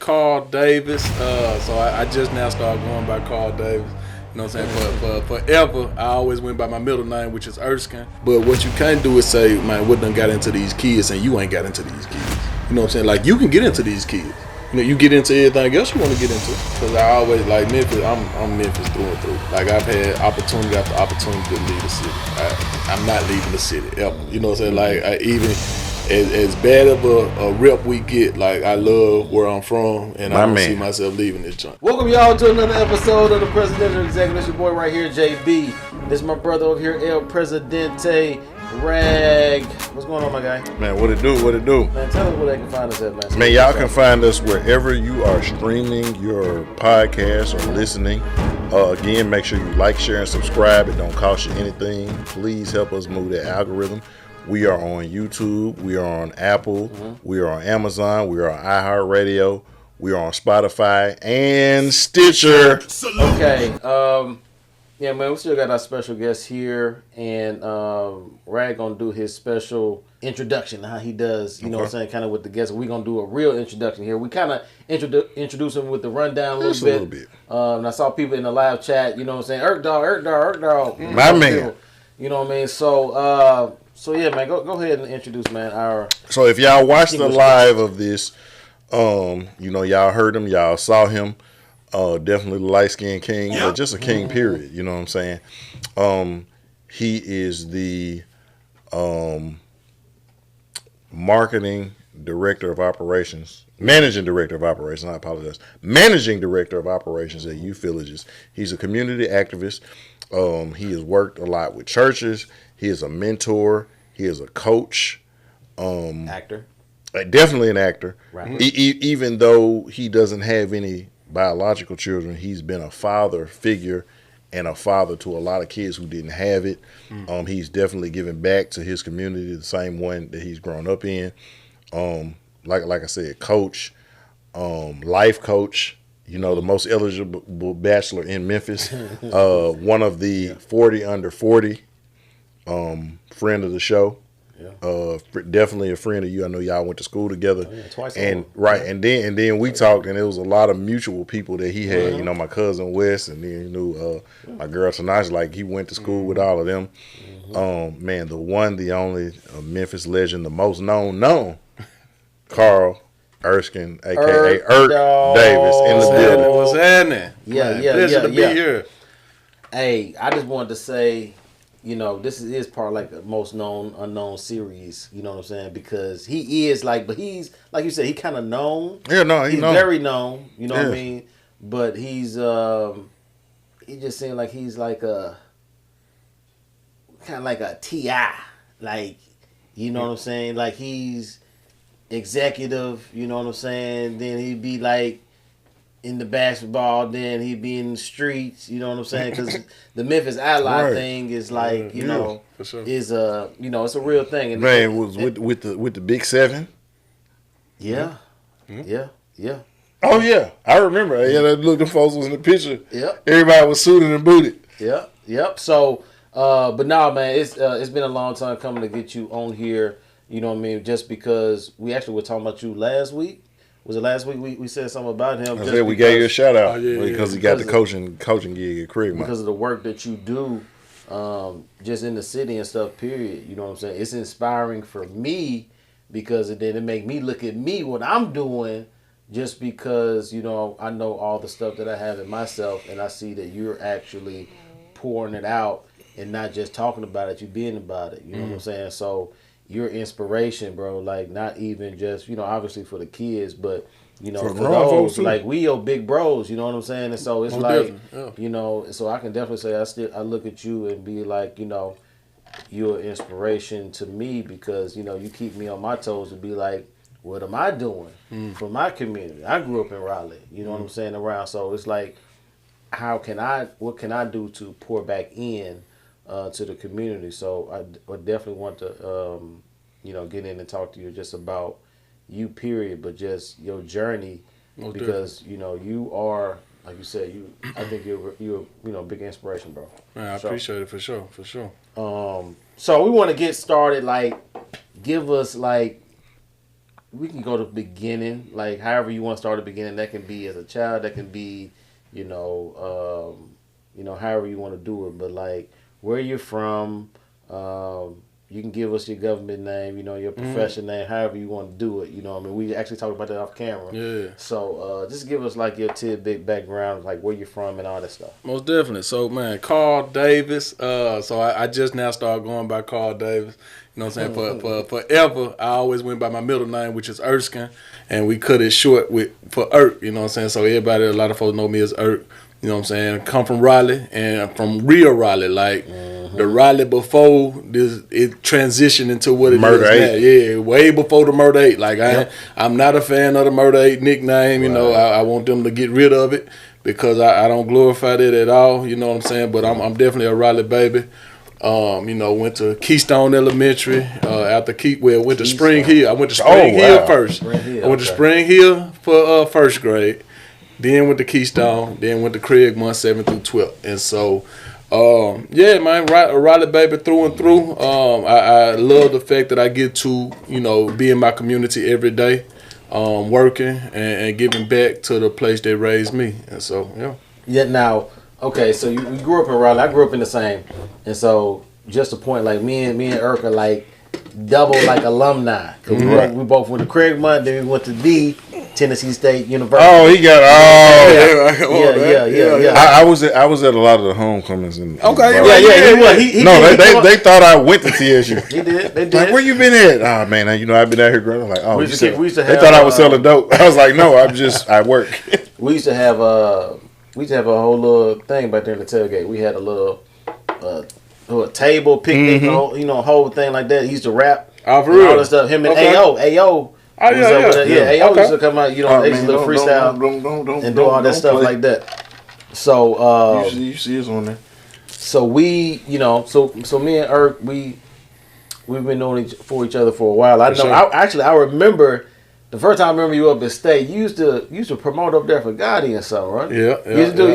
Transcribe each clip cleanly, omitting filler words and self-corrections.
Carl Davis. So I just now started going by Carl Davis. You know what I'm saying? For forever, I always went by my middle name, which is Erskine. But what you can't do is say, man, what done got into these kids and you ain't got into these kids. You know what I'm saying? Like, you can get into these kids. You know, you get into everything else you want to get into. Because I always, like, Memphis, I'm Memphis through and through. Like, I've had opportunity after opportunity to leave the city. I'm not leaving the city, ever. You know what I'm saying? Like, even as bad of a rep we get, like, I love where I'm from, and I don't see myself leaving this joint. Welcome, y'all, to another episode of the Presidential Executive. It's your boy right here, JB. This is my brother over here, El Presidente. Rag. What's going on, my guy? Man, what it do? Man, tell us where they can find us at, man. Man, y'all can find us wherever you are streaming your podcast or listening. Again, make sure you like, share, and subscribe. It don't cost you anything. Please help us move the algorithm. We are on YouTube. We are on Apple. We are on Amazon. We are on iHeartRadio. We are on Spotify and Stitcher. Okay. Yeah, man, we still got our special guest here, and Rag gonna do his special introduction, how he does, you know what I'm saying, kind of with the guests. We're gonna do a real introduction here. We kind of introduce him with the rundown a little bit. And I saw people in the live chat, you know what I'm saying, Erk Dogg. My man. You know what I mean? So yeah, man, go ahead and introduce, man, So if y'all watched the live of this, you know, y'all heard him, y'all saw him. Definitely the light-skinned king, but just a king, period. You know what I'm saying? He is the marketing director of operations, managing director of operations. I apologize. Managing director of operations at Youth Villages. He's a community activist. He has worked a lot with churches. He is a mentor. He is a coach. Actor. Definitely an actor. Right. Even though he doesn't have any biological children, he's been a father figure and a father to a lot of kids who didn't have it. He's definitely giving back to his community, the same one that he's grown up in. Like I said, coach, life coach, you know, the most eligible bachelor in Memphis, one of the 40 under 40, friend of the show. Yeah. Definitely a friend of you. I know y'all went to school together. Oh, yeah, twice. And right, and then we talked, and there was a lot of mutual people that he had. You know, my cousin Wes, and then you knew my girl Tanasha. Like, he went to school with all of them. Man, the one, the only Memphis legend, the most known, Carl Erskine, aka Erk Davis, in the building. What's happening? Yeah. To be here. Hey, I just wanted to say, you know, this is part like the most known unknown series. You know what I'm saying? Because he is like, but he's like you said, he kind of known. Yeah, no, he's known. Very known. You know what I mean? But he's he just seemed like he's like a kind of like a T.I. Like, you know what I'm saying? Like, he's executive. You know what I'm saying? Then he'd be like in the basketball, then he'd be in the streets, you know what I'm saying? Because the Memphis Ally thing is like, you know, for sure. Is you know, it's a real thing. And man, was with the Big Seven. Yeah. Oh yeah, I remember. Yeah, that look, the folks was in the picture. Yep. Everybody was suited and booted. Yep. So, but nah, man, it's been a long time coming to get you on here. You know what I mean? Just because we actually were talking about you last week. Was it last week we said something about him? We gave you a shout out because he got the coaching gig at Craigmont. Because of the work that you do, just in the city and stuff, period. You know what I'm saying? It's inspiring for me because then it make me look at me, what I'm doing, just because, you know, I know all the stuff that I have in myself, and I see that you're actually pouring it out and not just talking about it, you being about it. You know what I'm saying? So your inspiration, bro, like, not even just, you know, obviously for the kids, but, you know, for those, like, we your big bros, you know what I'm saying? And so it's you know, so I can definitely say I look at you and be like, you know, you're an inspiration to me because, you know, you keep me on my toes to be like, what am I doing for my community? I grew up in Raleigh, you know what I'm saying, around. So it's like, what can I do to pour back in to the community? So I definitely want to, you know, get in and talk to you just about you, period, but just your journey, because you know you are, like you said, I think you're you know, big inspiration, bro. Man, I appreciate it for sure. So we want to get started. Like, give us like we can go to the beginning, like however you want to start the beginning. That can be as a child. That can be, however you want to do it. But like where you're from, you can give us your government name, your profession name, however you want to do it. I mean, we actually talked about that off camera. Yeah. So just give us like your tidbit background, like where you're from and all that stuff. Most definitely. So, man, Carl Davis. So I just now started going by Carl Davis. You know what I'm saying? For forever, I always went by my middle name, which is Erskine, and we cut it short for Erk. You know what I'm saying? So everybody, a lot of folks know me as Erk. You know what I'm saying? I come from Raleigh, and from real Raleigh, like the Raleigh before this, it transitioned into what it Murder is 8. now. Yeah, way before the Murder 8. Like I'm not a fan of the Murder 8 nickname. You know, I want them to get rid of it because I don't glorify that at all. You know what I'm saying? But I'm definitely a Raleigh baby. Went to Keystone Elementary. After went to Spring Hill. I went to Spring Hill first. Spring Hill, I went to Spring Hill for first grade. Then went to Keystone. Then went to Craigmont 7 through 12. And so, man, a Raleigh baby through and through. I love the fact that I get to, be in my community every day, working and giving back to the place that raised me. And so, yeah. Yeah. Now, okay, so you grew up in Raleigh. I grew up in the same, and so just a point, like me and Erk are like double like alumni. Cause we both went to Craigmont, then we went to Tennessee State University. Oh, he got Yeah. I was at a lot of the homecomings. Okay, He they thought I went to TSU. He did. They did. Like, where you been at? Oh man, I've been out here growing. Like, oh, We used to they have, thought I was selling dope. I was like, no, I work. We used to have a whole little thing back there in the tailgate. We had a little table, picnic, whole thing like that. He used to rap. Oh, for real? All that stuff. Him and Ayo. Oh, yeah. Ayo used to come out, they used to little freestyle and do all that stuff like that. So you see us on there. So we, so me and Erk, we've been knowing for each other for a while. I know. Sure. I remember the first time I remember you up at State. You used to promote up there for Gotti and something, right? Yeah. He used to do,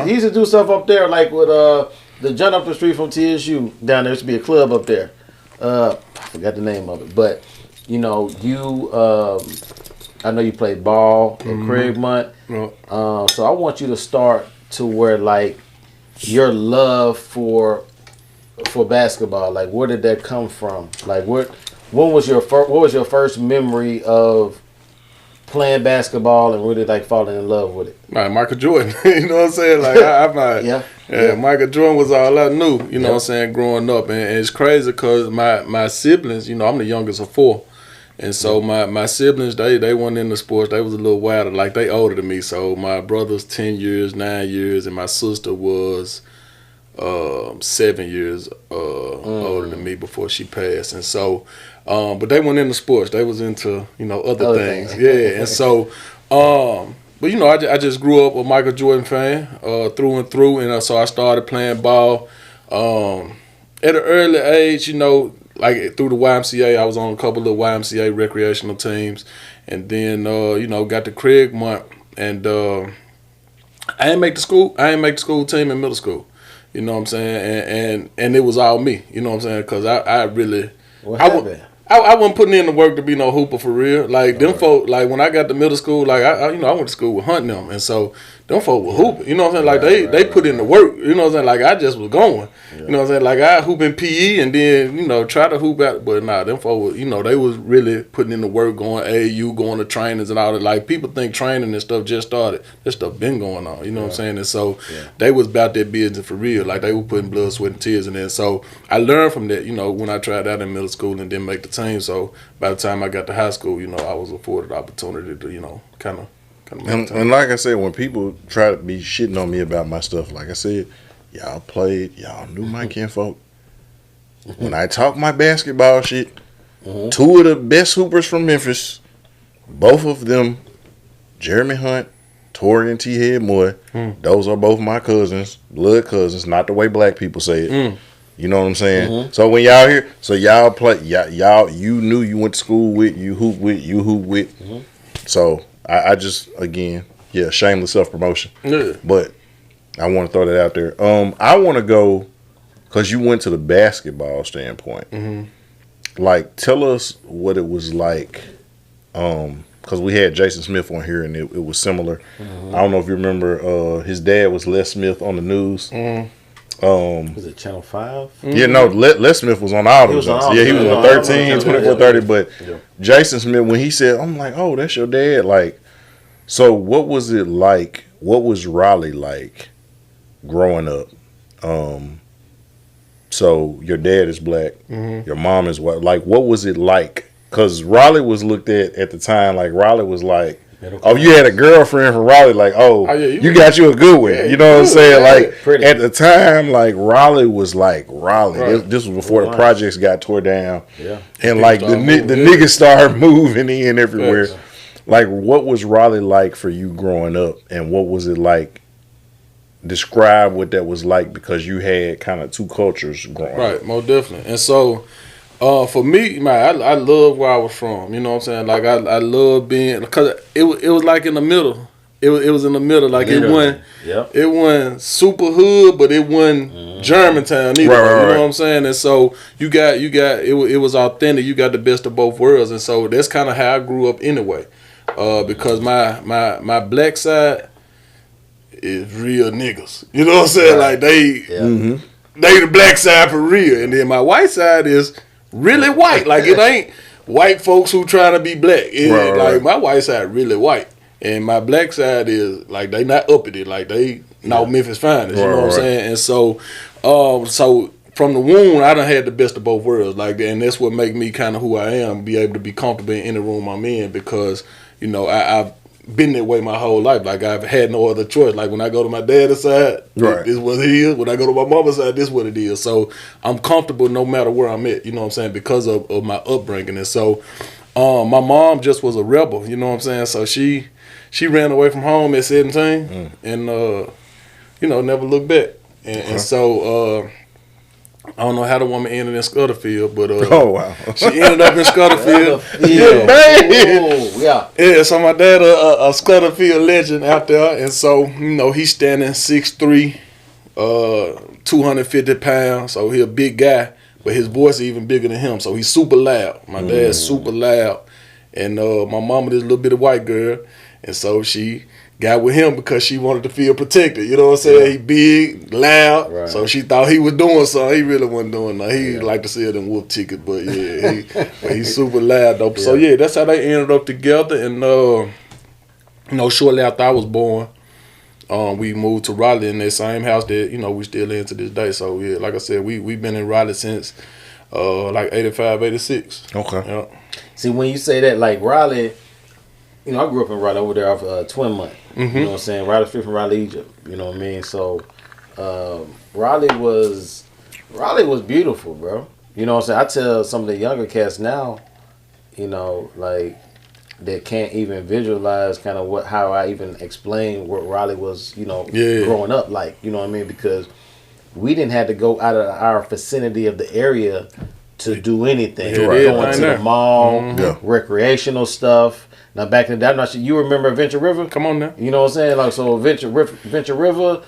He used to do stuff up there, like with the jump up the street from TSU down there. Used to be a club up there. I forgot the name of it, but I know you played ball at Craigmont. So I want you to start to where like your love for basketball, like where did that come from? Like what was your first memory of playing basketball and really like falling in love with it? Right, Michael Jordan. You know what I'm saying? Like Michael Jordan was all I knew. You know what I'm saying? Growing up, and it's crazy because my siblings. I'm the youngest of 4. And so my siblings, they weren't into sports. They was a little wilder. Like, they older than me. So my brother's 10 years, 9 years, and my sister was 7 years older than me before she passed. And so, but they weren't into sports. They was into, other things. Yeah. And so, but I just grew up a Michael Jordan fan through and through. And so I started playing ball at an early age, like through the YMCA. I was on a couple of YMCA recreational teams, and then got to Craigmont, and I didn't make the school team in middle school. You know what I'm saying? And it was all me. You know what I'm saying? Because I really I wasn't putting in the work to be no hooper for real. Like them folk, like when I got to middle school, like I went to school with Hunt them, and so them folk were hooping. You know what I'm saying? Like they put in the work. You know what I'm saying? Like I just was going. You know what I'm saying? Like I hoop in PE and then try to hoop out, but nah, them folk was, they was really putting in the work, going AAU, going to trainings and all that. Like people think training and stuff just started. That stuff been going on. You know what I'm saying? And so they was about that business for real. Like they were putting blood, sweat, and tears in there. So I learned from that. When I tried out in middle school and didn't make the team. So by the time I got to high school, I was afforded the opportunity to kind of. And like I said, when people try to be shitting on me about my stuff, like I said, y'all played, y'all knew my kinfolk. When I talk my basketball shit, 2 of the best hoopers from Memphis, both of them, Jeremy Hunt, Torian T. Head Moore, those are both my cousins, blood cousins, not the way black people say it. You know what I'm saying? So when y'all here, so y'all play, y'all, you knew you went to school with, you hoop with. So I just, again, shameless self-promotion. Yeah. But I want to throw that out there. I want to go, because you went to the basketball standpoint. Like, tell us what it was like because we had Jason Smith on here and it was similar. I don't know if you remember, his dad was Les Smith on the news. Was it Channel 5? Yeah, no, Les Smith was on all those. Yeah, he was on 13, 24, 30. But Jason Smith, when he said, I'm like, oh, that's your dad. Like, so what was it like? What was Raleigh like growing up? So your dad is black, your mom is white. Like, what was it like? Because Raleigh was looked at the time, like Raleigh was like, oh, you had a girlfriend from Raleigh, like, oh, yeah, you got you a good one. Yeah, you know what I'm saying? Like, at the time, like, Raleigh was like Raleigh. Right. This was before the projects got tore down. Yeah. And, like, the niggas started moving in everywhere. Yes. Like, what was Raleigh like for you growing up? And what was it like? Describe what that was like, because you had kind of two cultures growing up. Right, most definitely. And so, for me, man, I love where I was from. You know what I'm saying? Like, I love being, because it was like in the middle. It was in the middle. Like, it wasn't super hood, but it wasn't Germantown either. Right. You know what I'm saying? And so you got it was authentic. You got the best of both worlds. And so that's kind of how I grew up anyway. Because my black side is real niggas. You know what I'm saying? Right. Like, they the black side for real. And then my white side is really white. Like, it ain't white folks who trying to be black. My white side really white. And my black side is, like, they not uppity. Like, they know Memphis finest. You know what I'm saying? And so, so from the womb, I done had the best of both worlds. Like, and that's what make me kind of who I am, be able to be comfortable in the room I'm in, because, you know, I've been that way my whole life. Like, I've had no other choice. Like, when I go to my dad's side, this is what it is. When I go to my mama's side, this is what it is. So I'm comfortable no matter where I'm at, you know what I'm saying, because of my upbringing. And so my mom just was a rebel, you know what I'm saying. So she ran away from home at 17 and, you know, never looked back. And so I don't know how the woman ended in Scutterfield, but she ended up in Scutterfield. Yeah, so my dad a Scutterfield legend out there, and so, you know, he's standing 6'3", 250 pounds, so he a big guy, but his voice is even bigger than him, so he's super loud. My dad's super loud, and my mama this little bit of white girl, and so she got with him because she wanted to feel protected. You know what I'm saying? He big, loud, so she thought he was doing something. He really wasn't doing nothing. He like to sell them wolf tickets, but he's super loud though. So that's how they ended up together. And you know, shortly after I was born, we moved to Raleigh in that same house that, you know, we still in to this day. So yeah, like I said, we've been in Raleigh since like 85, 86. Okay. Yeah. See, when you say that, like Raleigh, you know, I grew up in Raleigh over there off Twin Month. You know what I'm saying? Raleigh Street from Raleigh, Egypt. You know what I mean? So Raleigh was beautiful, bro. You know what I'm saying? I tell some of the younger cats now, you know, like, that can't even visualize kind of how I even explain what Raleigh was, you know, growing up like. You know what I mean? Because we didn't have to go out of our vicinity of the area to do anything. Going to the mall, recreational stuff. Now, back in the day, I'm not sure, you remember Venture River? Come on now. You know what I'm saying? Like, so Venture River,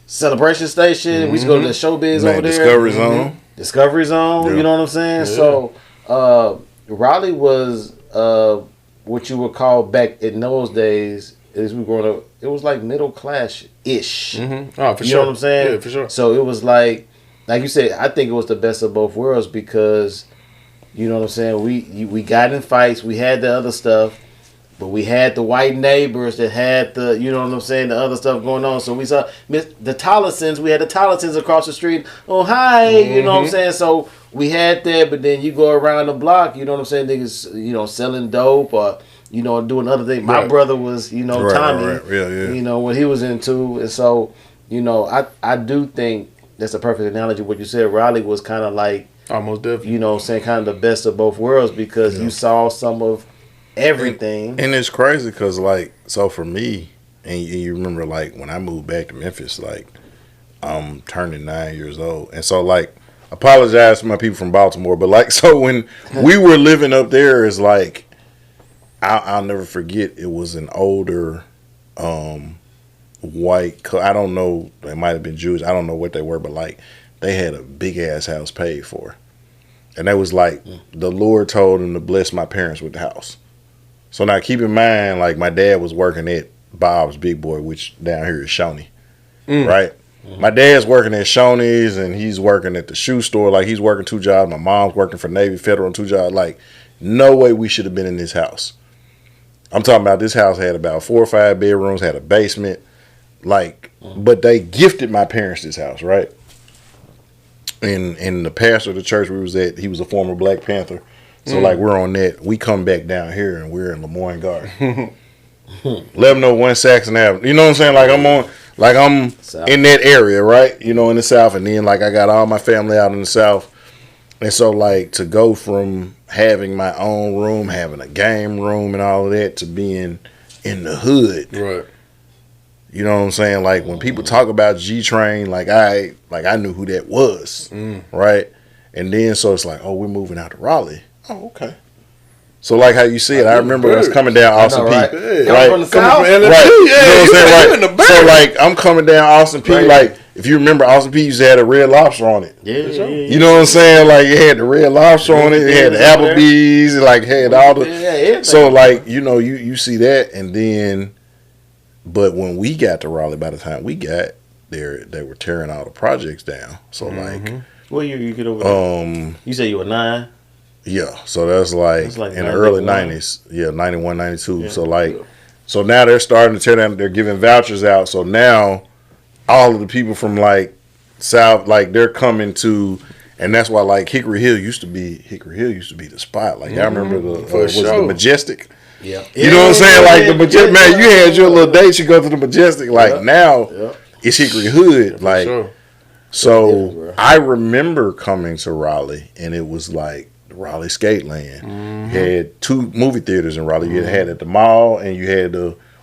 Celebration Station, we used to go to the showbiz over there. Discovery Zone, you know what I'm saying? So, Raleigh was what you would call back in those days, as we growing up, it was like middle class-ish. Oh, for you know what I'm saying? Yeah, for sure. So it was like you said, I think it was the best of both worlds because, you know what I'm saying, we got in fights, we had the other stuff, but we had the white neighbors that had the, you know what I'm saying, the other stuff going on. So we saw the Tollisons, we had the Tollisons across the street. Oh, hi, you know what I'm saying? So we had that, but then you go around the block, you know what I'm saying, niggas, you know, selling dope or, you know, doing other things. My brother was, you know, Tommy, you know, what he was into. And so, you know, I do think that's a perfect analogy. What you said, Raleigh was kind of like, almost definitely, you know, saying kind of the best of both worlds because you saw some of everything. And it's crazy because, like, so for me, and you remember, like, when I moved back to Memphis, like, I'm turning 9 years old. And so, like, apologize to my people from Baltimore, but, like, so when we were living up there, it's like, I'll never forget, it was an older white, I don't know, they might have been Jewish, I don't know what they were, but, like, they had a big-ass house paid for. And that was like, the Lord told him to bless my parents with the house. So now keep in mind, like my dad was working at Bob's Big Boy, which down here is Shawnee, right? My dad's working at Shoney's and he's working at the shoe store. Like he's working 2 jobs. My mom's working for Navy Federal on 2 jobs. Like no way we should have been in this house. I'm talking about this house had about 4 or 5 bedrooms, had a basement. Like, but they gifted my parents this house, right? And the pastor of the church we was at, he was a former Black Panther. So like we're on that. We come back down here and we're in Lemoyne Garden. 1101 Saxon Avenue. You know what I'm saying? Like I'm South. In that area, right? You know, in the South. And then like I got all my family out in the South. And so like to go from having my own room, having a game room and all of that to being in the hood. Right. You know what I'm saying? Like when people talk about G Train, like I knew who that was. Right? And then so it's like, oh, we're moving out to Raleigh. Oh, okay. So like how you see it, I remember us coming down Austin Peay. Right? From the South? Right. You know what I'm saying? Right. So like I'm coming down Austin Peay. Like if you remember Austin Peay used to have a Red Lobster on it. Yeah. You know what I'm saying? Like it had the Red Lobster on it, it had the Applebee's, it like had all the so like, you know, you see that and then but when we got to Raleigh, by the time we got there, they were tearing all the projects down. So like what year you get over there? You say you were 9? Yeah, so that's like in the early 90s. Yeah, 91, 92. Yeah. So like, so now they're starting to tear down. They're giving vouchers out. So now all of the people from like South, like they're coming to, and that's why like Hickory Hill used to be the spot. Like I remember the Majestic. Yeah, you know what I'm saying? Like the Majestic, man. You had your little dates. You go to the Majestic. Like now, it's Hickory Hood. Like so, I remember coming to Raleigh, and it was like. Raleigh Skate Land. You had 2 movie theaters in Raleigh. You had at the mall, and you had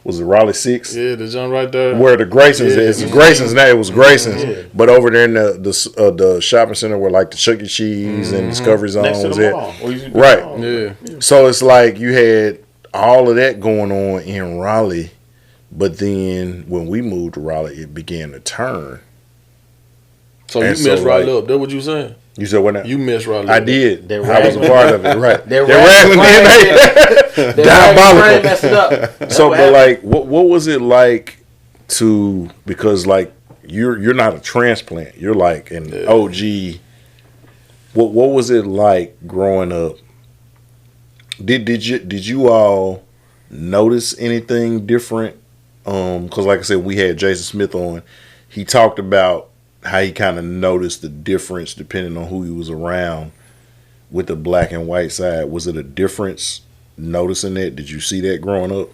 was it Raleigh 6? Yeah, the joint right there. Where the Graysons is. It's Graysons now. It was Graysons. But over there in the shopping center where like the Chuck E. Cheese and Discovery Zone was there. Right. Yeah. So it's like you had all of that going on in Raleigh, but then when we moved to Raleigh, it began to turn. So you messed Raleigh up. That's what you saying? You said what now? You missed Raleigh. I did. I was a part of it, right? They're ragging DNA. Diabolical. So, but like, what was it like to, because like you're not a transplant. You're like an OG. What was it like growing up? Did you all notice anything different? Because like I said, we had Jason Smith on. He talked about how he kind of noticed the difference depending on who he was around with the black and white side. Was it a difference noticing that? Did you see that growing up?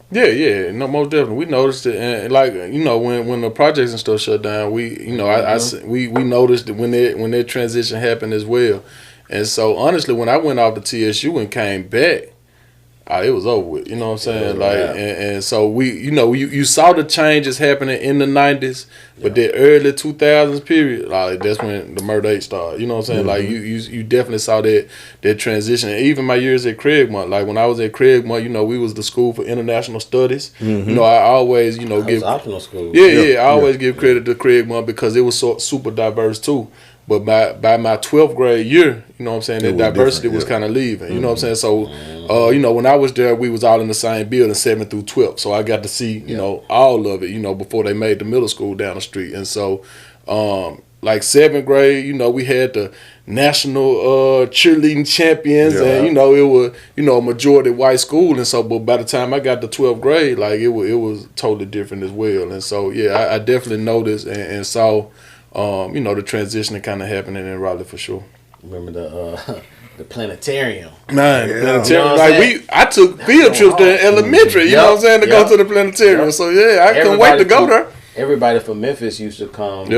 Yeah, no, most definitely. We noticed it, and like you know, when the projects and stuff shut down, we noticed that when that transition happened as well. And so honestly, when I went off to TSU and came back, it was over with. You know what I'm saying? Like, and so we, you know, you saw the changes happening in the 90s, but the early 2000s period, like that's when the Murder 8 started. You know what I'm saying? Like you definitely saw that transition. And even my years at Craigmont, like when I was at Craigmont, you know, we was the school for international studies. You know, I always, you know, give optional school. I always give credit to Craigmont because it was so super diverse too. But by my 12th grade year, you know what I'm saying, that diversity was kind of leaving. You know what I'm saying? So, you know, when I was there, we was all in the same building, 7th through 12th. So I got to see, you know, all of it, you know, before they made the middle school down the street. And so, like 7th grade, you know, we had the national cheerleading champions, and, you know, it was, you know, a majority white school. And so, but by the time I got to 12th grade, like it was totally different as well. And so, yeah, I definitely noticed and saw, you know, the transition kind of happening in Raleigh for sure. Remember the planetarium? Man, the planetarium. You know like I took field trips there in elementary. You know what I'm saying, to go to the planetarium. So yeah, I couldn't wait to go there. Everybody from Memphis used to come.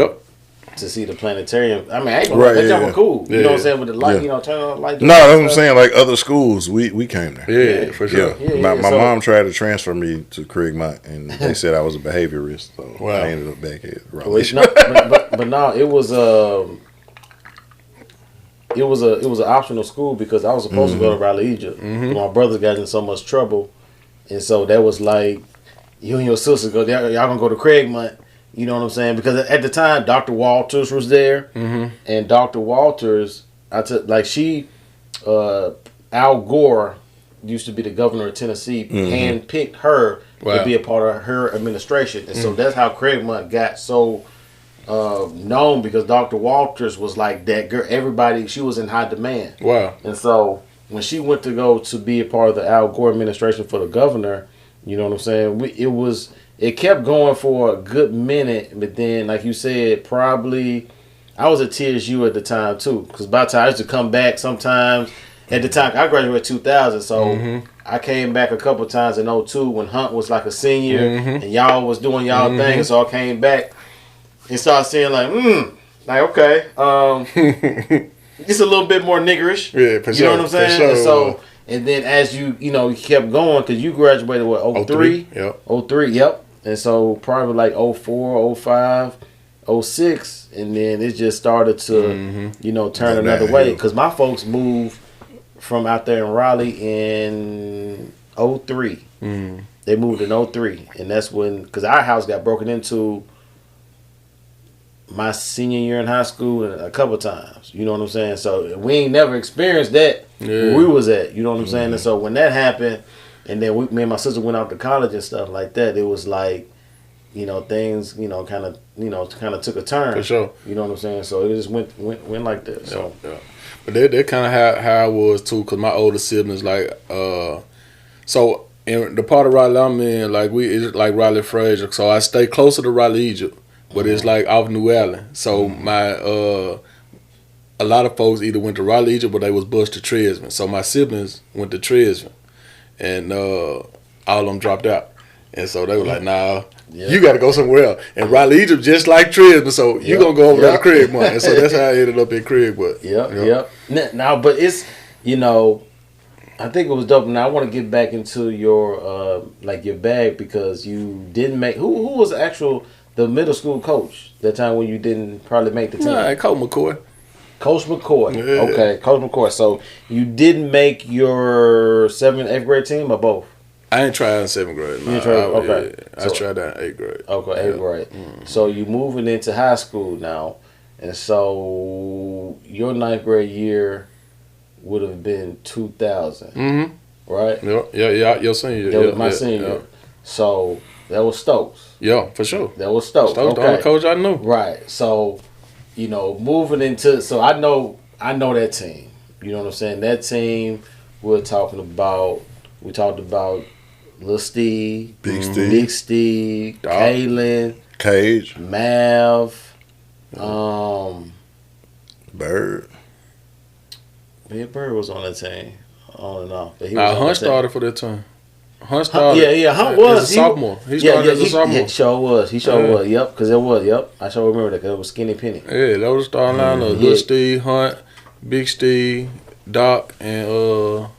To see the planetarium. I mean, I ain't gonna that jump was cool. You know what I'm saying? With the light, you know, turn on the light. No, that's what I'm saying. Like other schools, we came there. Yeah, for sure. My mom tried to transfer me to Craigmont, and they said I was a behaviorist. So I ended up back at Raleigh. But no, it was an optional school because I was supposed to go to Raleigh, Egypt. My brother got in so much trouble, and so that was like, you and your sister go there. Y'all gonna go to Craigmont. You know what I'm saying? Because at the time, Dr. Walters was there, and Dr. Walters, Al Gore used to be the governor of Tennessee, handpicked her to be a part of her administration. And so that's how Craigmont got so known, because Dr. Walters was like that girl. Everybody, she was in high demand. Wow. And so when she went to go to be a part of the Al Gore administration for the governor, you know what I'm saying? It kept going for a good minute, but then, like you said, probably I was at TSU at the time too, because by the time I used to come back sometimes. At the time, I graduated 2000, so I came back a couple times in 02 when Hunt was like a senior and y'all was doing y'all thing. So I came back and started saying like okay, just a little bit more niggerish. Yeah, for you sure. know what I'm saying? Sure. And so, and then as you kept going, because you graduated what, 03? Yep. 03, yep. And so probably like 04, 05, 06, and then it just started to turn another way, because my folks moved from out there in Raleigh in 03. They moved in 03, and that's when, because our house got broken into my senior year in high school a couple times. You know what I'm saying? So we ain't never experienced that where we was at. You know what I'm saying? And so when that happened, and then me and my sister went out to college and stuff like that, it was like, things, kind of took a turn. For sure. You know what I'm saying? So it just went like this. So. Yeah. But that kind of how I was too, because my older siblings, like, so in the part of Raleigh I'm in, like, it's like Raleigh Fraser, so I stay closer to Raleigh, Egypt, but it's like off New Orleans. So a lot of folks either went to Raleigh, Egypt, or they was bused to Tresvant. So my siblings went to Tresvant, and all of them dropped out. And so they were like, nah, you got to go somewhere else. And Raleigh, Egypt, just like Tresvant, so you going to go over there to Craigmont. And so that's how I ended up in Craigmont. Yep. Now, but it's, I think it was dope. Now I want to get back into your your bag, because you didn't make, who was the middle school coach that time when you didn't probably make the team? Nah, Coach McCoy. Coach McCoy. Yeah. Okay, Coach McCoy. So you didn't make your 7th and 8th grade team, or both? I ain't tried in 7th grade. No, I tried that in 8th grade. Okay, 8th grade. So you moving into high school now, and so your 9th grade year would have been 2000, right? Yeah, your senior. That was my senior year. So that was Stokes. Yeah, for sure. That was Stokes. Stokes, the only coach I knew. Right. So, moving into, so I know that team. You know what I'm saying? That team we talked about Lil Steve, Big Steve, Kalen, Cage, Mav, Bird. Big Bird was on that team, on and off. But Hunt started for that team. Hunt started. Hunt was as a sophomore. He started as a sophomore. He sure was. Yep, because it was. Yep, I sure remember that, because it was Skinny Penny. Yeah, that was the starting lineup. Lil Steve, Hunt, Big Steve, Doc, and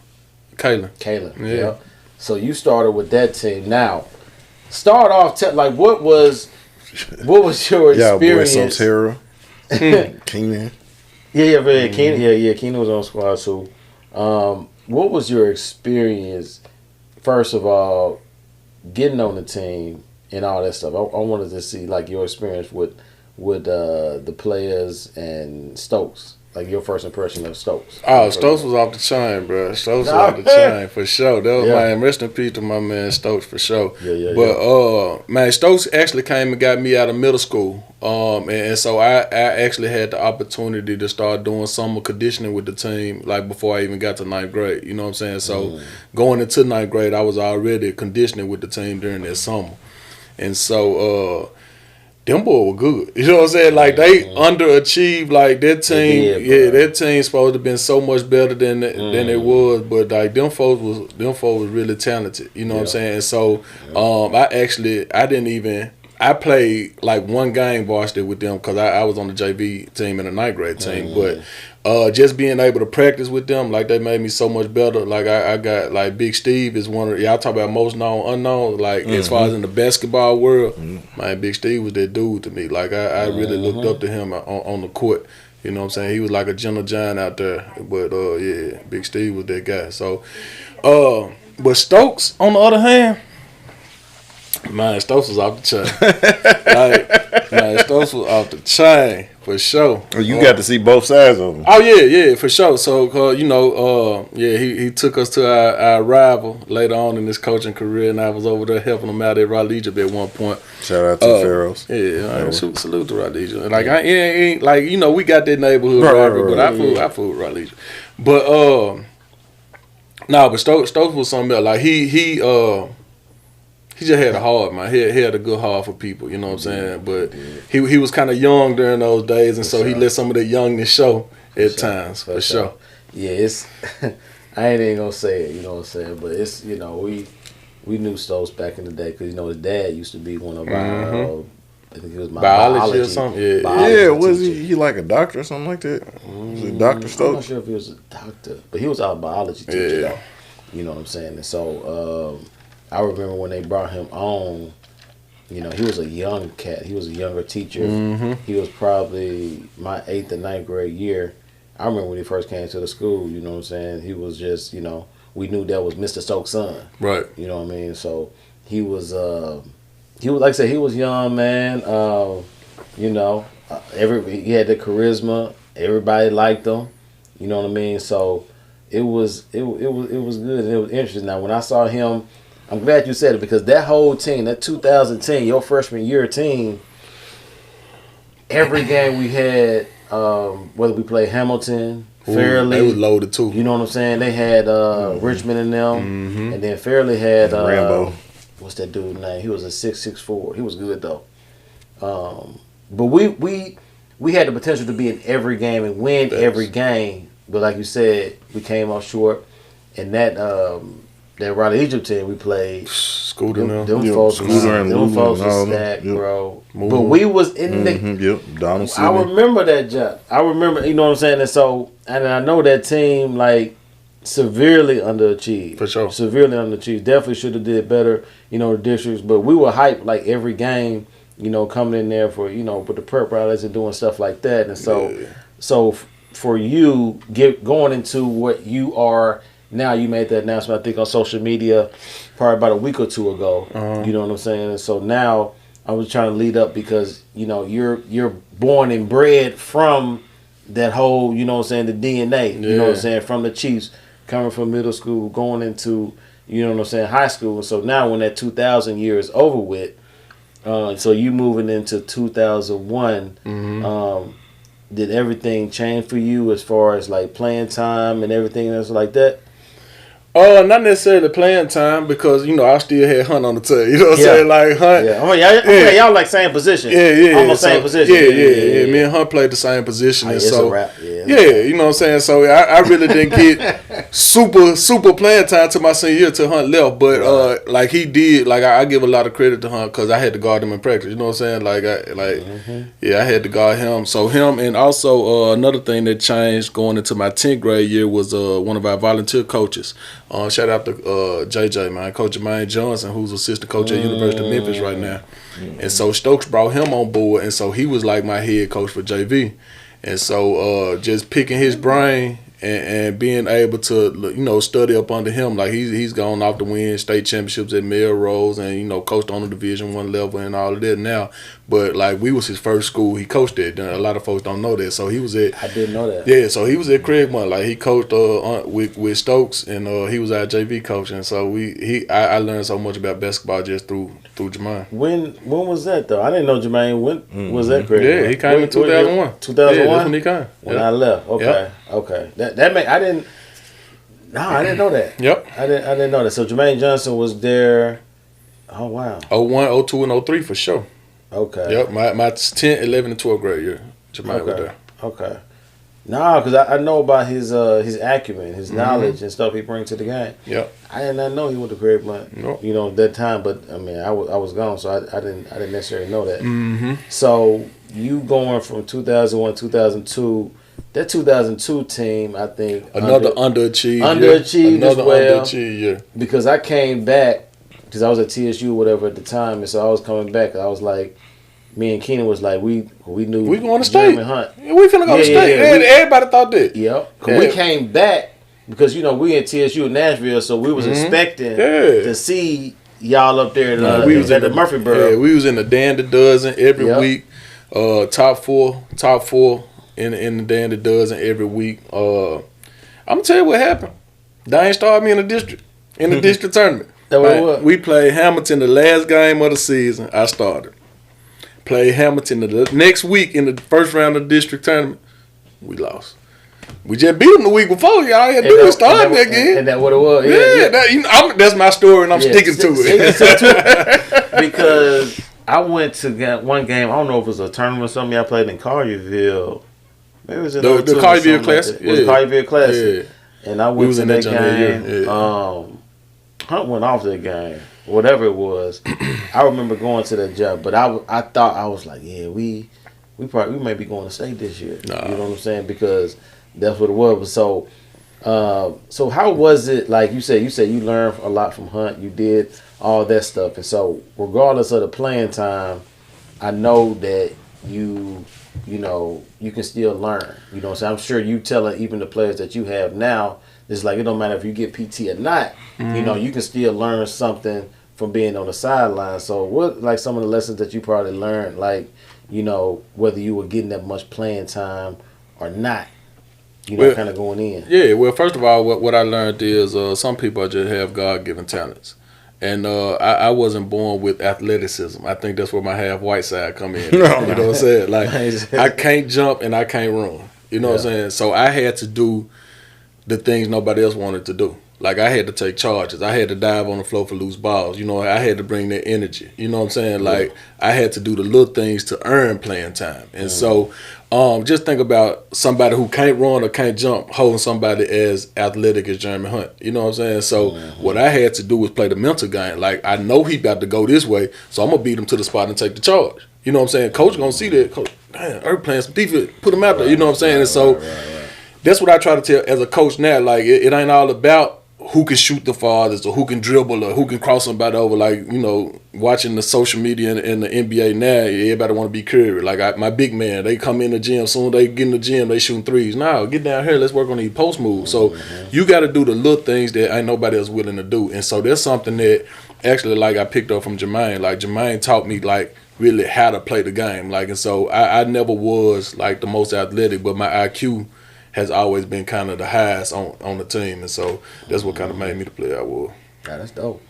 Kalen. Yeah. Yep. So you started with that team. Now, start off. What was your experience? Yeah, boy, some terror. Keenan. Keenan. Keenan was on the squad too. What was your experience? First of all, getting on the team and all that stuff. I wanted to see your experience with the players and Stokes. Like your first impression of Stokes. Oh, Stokes was off the chain, bro. Stokes was off the chain for sure. That was my rest in peace to my man Stokes for sure. But man, Stokes actually came and got me out of middle school. And so I actually had the opportunity to start doing summer conditioning with the team, like before I even got to 9th grade. You know what I'm saying? So going into 9th grade, I was already conditioning with the team during that summer. And so them boys were good. You know what I'm saying? Like, they underachieved. Like, that team, that team's supposed to have been so much better than it was. But, like, them folks was really talented. You know what I'm saying? And so, I played, like, one game varsity with them, because I was on the JV team and the 9th grade team. But just being able to practice with them, like, they made me so much better. Like, I got, like, Big Steve is one of, y'all talk about most known, unknown. Like, as far as in the basketball world, man, Big Steve was that dude to me. Like, I really looked up to him on the court. You know what I'm saying? He was like a gentle giant out there. But, Big Steve was that guy. So, but Stokes, on the other hand, Man, Stokes was off the chain. Like, man, Stokes was off the chain for sure. You got to see both sides of them. Oh yeah, for sure. So he took us to our rival later on in his coaching career, and I was over there helping him out at Raleigh at one point. Shout out to Pharaohs. Yeah, salute to Raleigh. Like I ain't like we got that neighborhood rivalry, but I fool with Raleigh. But but Stokes was something else. Like he just had a heart, man. He had a good heart for people, you know what I'm saying? But he was kind of young during those days, and so he let some of that youngness show at times, for sure. Yeah, it's I ain't even gonna say it, you know what I'm saying? But it's we knew Stokes back in the day because his dad used to be one of our. I think he was my biology or something. Was he like a doctor or something like that? Was it Dr. Stokes? I'm not sure if he was a doctor, but he was our biology teacher, though. You know what I'm saying? And so I remember when they brought him on, he was a young cat. He was a younger teacher. He was probably my 8th or 9th grade year. I remember when he first came to the school, you know what I'm saying? He was just, we knew that was Mr. Stokes' son. Right. You know what I mean? So he was like I said, he was young, man. He had the charisma. Everybody liked him. You know what I mean? So it was good and it was interesting. Now when I saw him, I'm glad you said it because that whole team, that 2010, your freshman year team, every game we had, whether we played Hamilton, Fairleigh, they was loaded too. You know what I'm saying? They had Richmond in them, and then Fairleigh had Rambo. What's that dude's name? He was a 6'4". He was good though. But we had the potential to be in every game and win every game. But like you said, we came up short. And that Raleigh Egypt team we played, Scooter them folks was stacked, bro. But we was in the. Donald I remember that job. I remember, you know what I'm saying. And so, and I know that team like severely underachieved. For sure. Severely underachieved. Definitely should have did better, the districts. But we were hyped like every game, coming in there for, with the prep rallies and doing stuff like that. And so, for you going into what you are now, you made that announcement, I think, on social media probably about a week or two ago. You know what I'm saying? And so now I was trying to lead up because, you're born and bred from that whole, the DNA, you know what I'm saying, from the Chiefs. Coming from middle school, going into, high school. And so now when that 2000 year is over with, so you moving into 2001, did everything change for you as far as like playing time and everything else like that? Not necessarily playing time because, I still had Hunt on the team. You know what I'm saying? Like Hunt. Yeah. Y'all like same position. Yeah. Almost same position. Yeah. Me and Hunt played the same position. And it's so, a wrap. you know what I'm saying? So I really didn't get super playing time to my senior year till Hunt left. But like he did, like I give a lot of credit to Hunt because I had to guard him in practice. You know what I'm saying? I had to guard him. So him and also another thing that changed going into my 10th grade year was one of our volunteer coaches. Shout out to JJ, man, Coach Jermaine Johnson, who's assistant coach at University of Memphis right now. And so Stokes brought him on board, and so he was like my head coach for JV. And so just picking his brain and being able to, study up under him. Like he's gone off to win state championships at Melrose and, coached on the Division I level and all of that now. But like we was his first school he coached at. A lot of folks don't know that. So he was at. I didn't know that. Yeah, so he was at Craigmont. Like he coached with Stokes and he was our JV coach. And so I learned so much about basketball just through Jermaine. When was that though? I didn't know Jermaine was at Craigmont. Yeah, he came in 2001. 2001. Yeah, that's when he came. When I left. Okay. Okay. That make I didn't know that. Yep. I didn't know that. So Jermaine Johnson was there. Oh wow. 01, 02, and 03 for sure. Okay. Yep. My 10th, 11th, and 12th grade year. Jermaine was there. Okay. No, because I know about his acumen, his knowledge and stuff he brings to the game. Yep. I did not know he went to Craigmont. Nope. At that time, but I mean, I was gone, so I didn't necessarily know that. So you going from 2001, 2002. That 2002 team, I think another underachieved as well. Underachieved year. Because I came back because I was at TSU or whatever at the time, and so I was coming back. And I was like, me and Keenan was like, we knew we going to state. Hunt. Yeah, we finna go to state. Everybody thought that. Yep. Because we came back because we in TSU in Nashville, so we was expecting to see y'all up there we was at the Murfreesboro. Yeah, we was in the Dan the Dozen every week. Top four in the Dan the Dozen every week. I'm gonna tell you what happened. They ain't started me in the district tournament. That what it was? We played Hamilton the last game of the season. I started. Played Hamilton the next week in the first round of the district tournament. We lost. We just beat them the week before. Y'all had to do is start that again. And that what it was. Yeah. That's my story, and I'm sticking to it. Because I went to one game. I don't know if it was a tournament or something. I played in Collierville. Maybe it was in the Collierville Classic. It was Collierville Classic. Yeah. And I went to that game. Hunt went off that game. Whatever it was. I remember going to that job, but I thought, I was like, yeah, we may be going to state this year. Nah. You know what I'm saying? Because that's what it was. So how was it? Like you said you learned a lot from Hunt. You did all that stuff, and so regardless of the playing time, I know that you can still learn. You know what I'm saying? I'm sure you telling even the players that you have now, it's like it don't matter if you get PT or not. Mm-hmm. You can still learn something from being on the sideline. So what, like some of the lessons that you probably learned, like whether you were getting that much playing time or not. Kind of going in. Yeah, well, first of all, what I learned is some people just have God-given talents. And I wasn't born with athleticism. I think that's where my half-white side come in. You know what I'm saying? Like, I can't jump and I can't run. You know what I'm saying? So I had to do the things nobody else wanted to do. Like, I had to take charges. I had to dive on the floor for loose balls. I had to bring that energy. You know what I'm saying? Like, I had to do the little things to earn playing time. And so just think about somebody who can't run or can't jump holding somebody as athletic as Jeremy Hunt. You know what I'm saying? So what I had to do was play the mental game. Like, I know he about to go this way, so I'm going to beat him to the spot and take the charge. You know what I'm saying? Coach going to see that. Coach, damn, Erk playing some defense. Put him out there. You know what I'm saying? And so that's what I try to tell as a coach now. Like, it ain't all about who can shoot the farthest or who can dribble or who can cross somebody over. Like, watching the social media and the NBA now, everybody want to be Curry. Like, my big man, they come in the gym. Soon they get in the gym, they shooting threes. Now, get down here. Let's work on these post moves. So you got to do the little things that ain't nobody else willing to do. And so that's something that actually, like, I picked up from Jermaine. Like, Jermaine taught me, like, really how to play the game. Like, and so I never was, like, the most athletic, but my IQ has always been kind of the highest on the team, and so that's what kind of made me the player I was. Yeah, that's dope.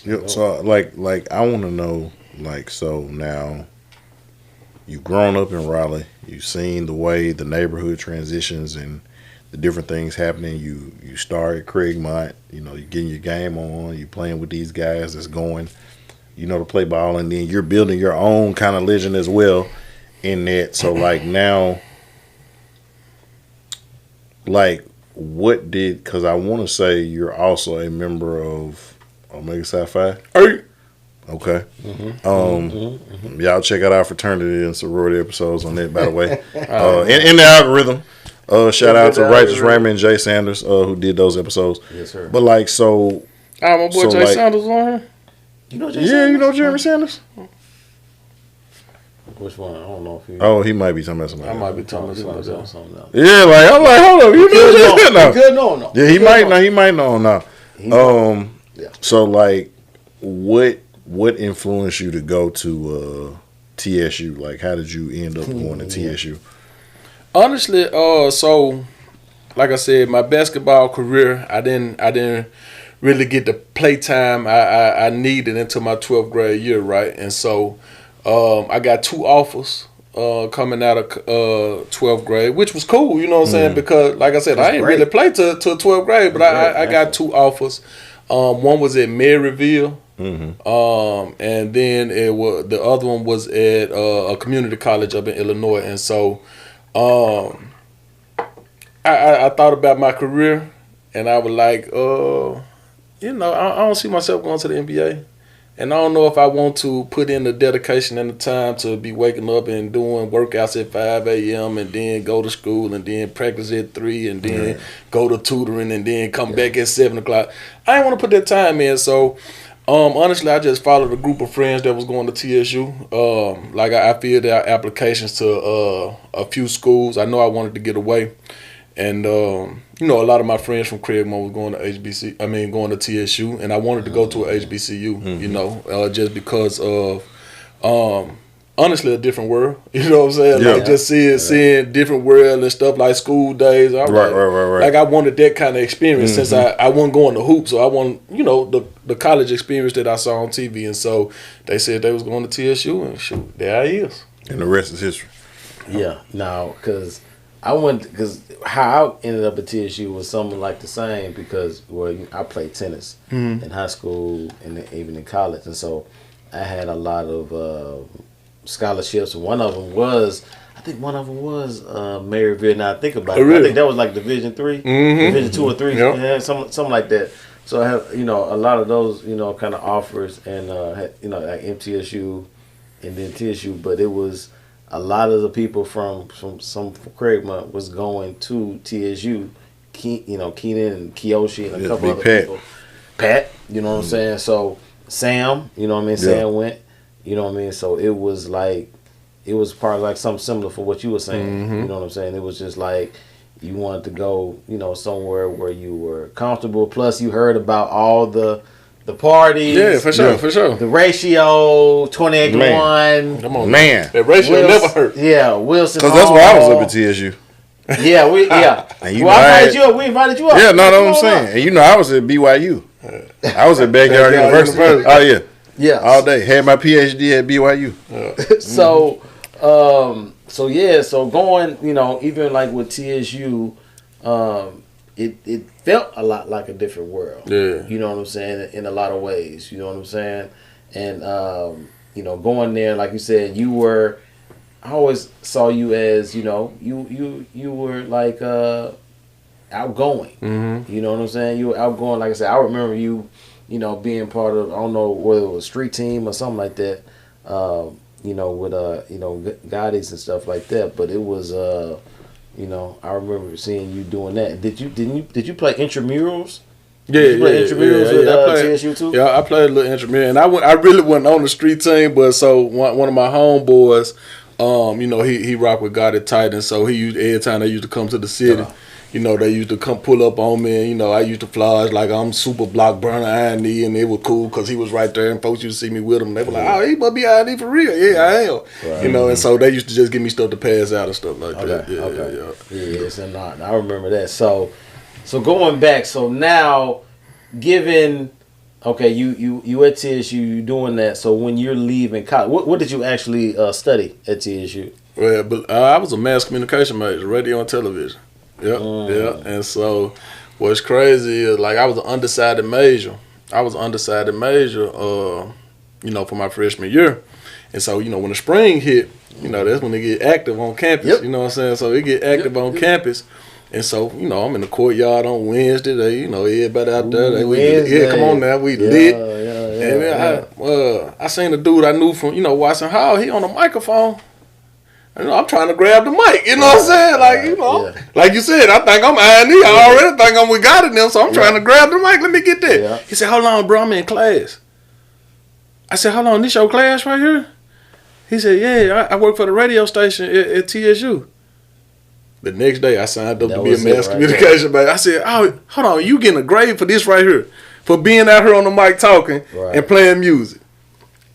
Yeah, so like I want to know, like, so now you've grown up in Raleigh, you've seen the way the neighborhood transitions and the different things happening. You start at Craigmont, you're getting your game on, you're playing with these guys that's going, to play ball, and then you're building your own kind of legend as well in that. So like now, like, what did, because I want to say you're also a member of Omega Psi Phi? Hey. Okay. Y'all check out our fraternity and sorority episodes on that, by the way. In the algorithm. Shout out to Righteous Raymond and Jay Sanders, who did those episodes. Yes, sir. But like, so. My boy Jay Sanders on here. You know Jay Sanders? You know Jeremy Sanders? Which one? I don't know if he. Oh, he might be talking about somebody. I might be talking about something else. Yeah, like I'm like, hold up, you know Jay Sanders? Good, no. Yeah, he might know. He might know now. Yeah. So like, what influenced you to go to TSU? Like, how did you end up going to TSU? Honestly, so like I said, my basketball career, I didn't really get the play time I needed until my 12th grade year, right? And so I got 2 offers coming out of 12th grade, which was cool, you know what I'm saying? Because, like I said, I didn't really play till 12th grade, but I got 2 offers. One was at Maryville, and then the other one was at a community college up in Illinois. And so I thought about my career, and I was like, I don't see myself going to the NBA. And I don't know if I want to put in the dedication and the time to be waking up and doing workouts at 5 a.m. and then go to school and then practice at 3 and then go to tutoring and then come back at 7 o'clock. I didn't want to put that time in. So, honestly, I just followed a group of friends that was going to TSU. I filled out applications to a few schools. I know I wanted to get away. And you know, a lot of my friends from Craigmont was going to going to TSU, and I wanted to go to a HBCU. You know, just because of honestly a different world. You know what I'm saying? Yeah. Like just seeing different world and stuff like school days. Right. Like I wanted that kind of experience since I wasn't going to hoop, so I wanted, you know, the college experience that I saw on TV, and so they said they was going to TSU, and shoot, there I is. And the rest is history. Yeah, no, because how I ended up at TSU was something like the same because I played tennis in high school and even in college, and so I had a lot of scholarships. One of them was, I think Maryville. Now I think about it, really? I think that was like Division 3, Division 2 or 3, yeah, something like that. So I have, you know, a lot of those, you know, kind of offers, and you know, like MTSU and then TSU, but it was a lot of the people from Craigmont was going to TSU. You know, Keenan and Kiyoshi and a couple other people. Pat, you know what I'm saying? So Sam, you know what I mean? Sam went, you know what I mean? So it was like, it was probably like something similar for what you were saying. You know what I'm saying? It was just like you wanted to go, you know, somewhere where you were comfortable. Plus you heard about all the parties. Yeah, for sure. The ratio, 28 to 1. Come on, man. That ratio never hurt. Yeah, Wilson. Because that's why I was up at TSU. Yeah, And you well, we invited you up. Yeah, no, that's what I'm saying. And you know, I was at BYU. I was at Backyard University. Oh, yeah. Yeah. All day. Had my PhD at BYU. So going, you know, even like with TSU, it felt a lot like a different world. Yeah. You know what I'm saying? In a lot of ways. You know what I'm saying? And you know, going there, like you said, I always saw you as, you know, you were like outgoing. You know what I'm saying? You were outgoing. Like I said, I remember you, you know, being part of, I don't know whether it was a street team or something like that. You know, with you know, Gotti's and stuff like that. But it was you know, I remember seeing you doing that. Did you play intramurals? Yeah, Did you play intramurals with I played, TSU too? Yeah, I played a little intramural, and I really wasn't on the street team, but so one of my homeboys, you know, he rocked with Gotti tight, and so every time they used to come to the city, you know, they used to come pull up on me, and, you know, I used to flash like I'm super block burner I&E, and it was cool because he was right there, and folks used to see me with him, and they were like, oh, he must be I&E for real. Yeah, I am. Right. You know, and so they used to just give me stuff to pass out and stuff like that. Yes, and I remember that. So going back, so now, given, okay, you at TSU, you doing that, so when you're leaving college, what did you actually study at TSU? Well, but I was a mass communication major, radio and television. Yeah. And so what's crazy is, like, I was an undecided major. You know, for my freshman year. And so, you know, when the spring hit, you know, that's when they get active on campus. You know what I'm saying? So they get active on campus. And so, you know, I'm in the courtyard on Wednesday. They, you know, everybody out there. Come on now, we lit. And I seen a dude I knew from, you know, Watson Hall. He on the microphone. You know, I'm trying to grab the mic. You know what I'm saying? Like, you know, like you said, I think I'm I&E. I already think I'm with God in them, so I'm trying to grab the mic. Let me get that. Yeah. He said, "How long, bro? I'm in class." I said, "How long? This your class right here?" He said, "Yeah, I work for the radio station at TSU." The next day, I signed up to be a mass communication major. I said, "Oh, hold on, you getting a grade for this right here, for being out here on the mic talking and playing music."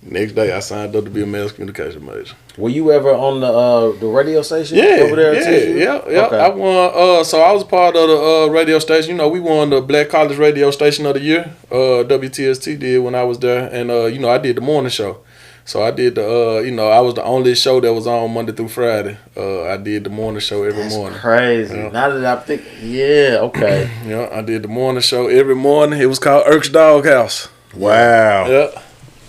Next day, I signed up to be a mass communication major. Were you ever on the radio station over there at TSU? Yeah. Okay. I won. So I was part of the radio station. You know, we won the Black College Radio Station of the Year. WTST did when I was there, and you know, I did the morning show. So I did the, you know, I was the only show that was on Monday through Friday. I did the morning show every morning. Crazy. Yeah. Now that I think, okay. Yeah, I did the morning show every morning. It was called Erk's Dogg House. Wow. Yeah.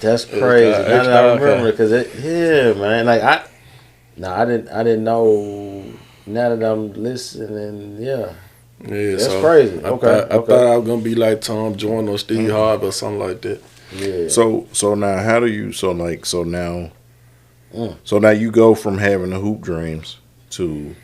That's crazy. Now that I remember it, because man, like I didn't know. Now that I'm listening, that's crazy. I thought I was gonna be like Tom Joyner or Steve Harvey or something like that. Yeah. So now, how do you? So now you go from having the hoop dreams to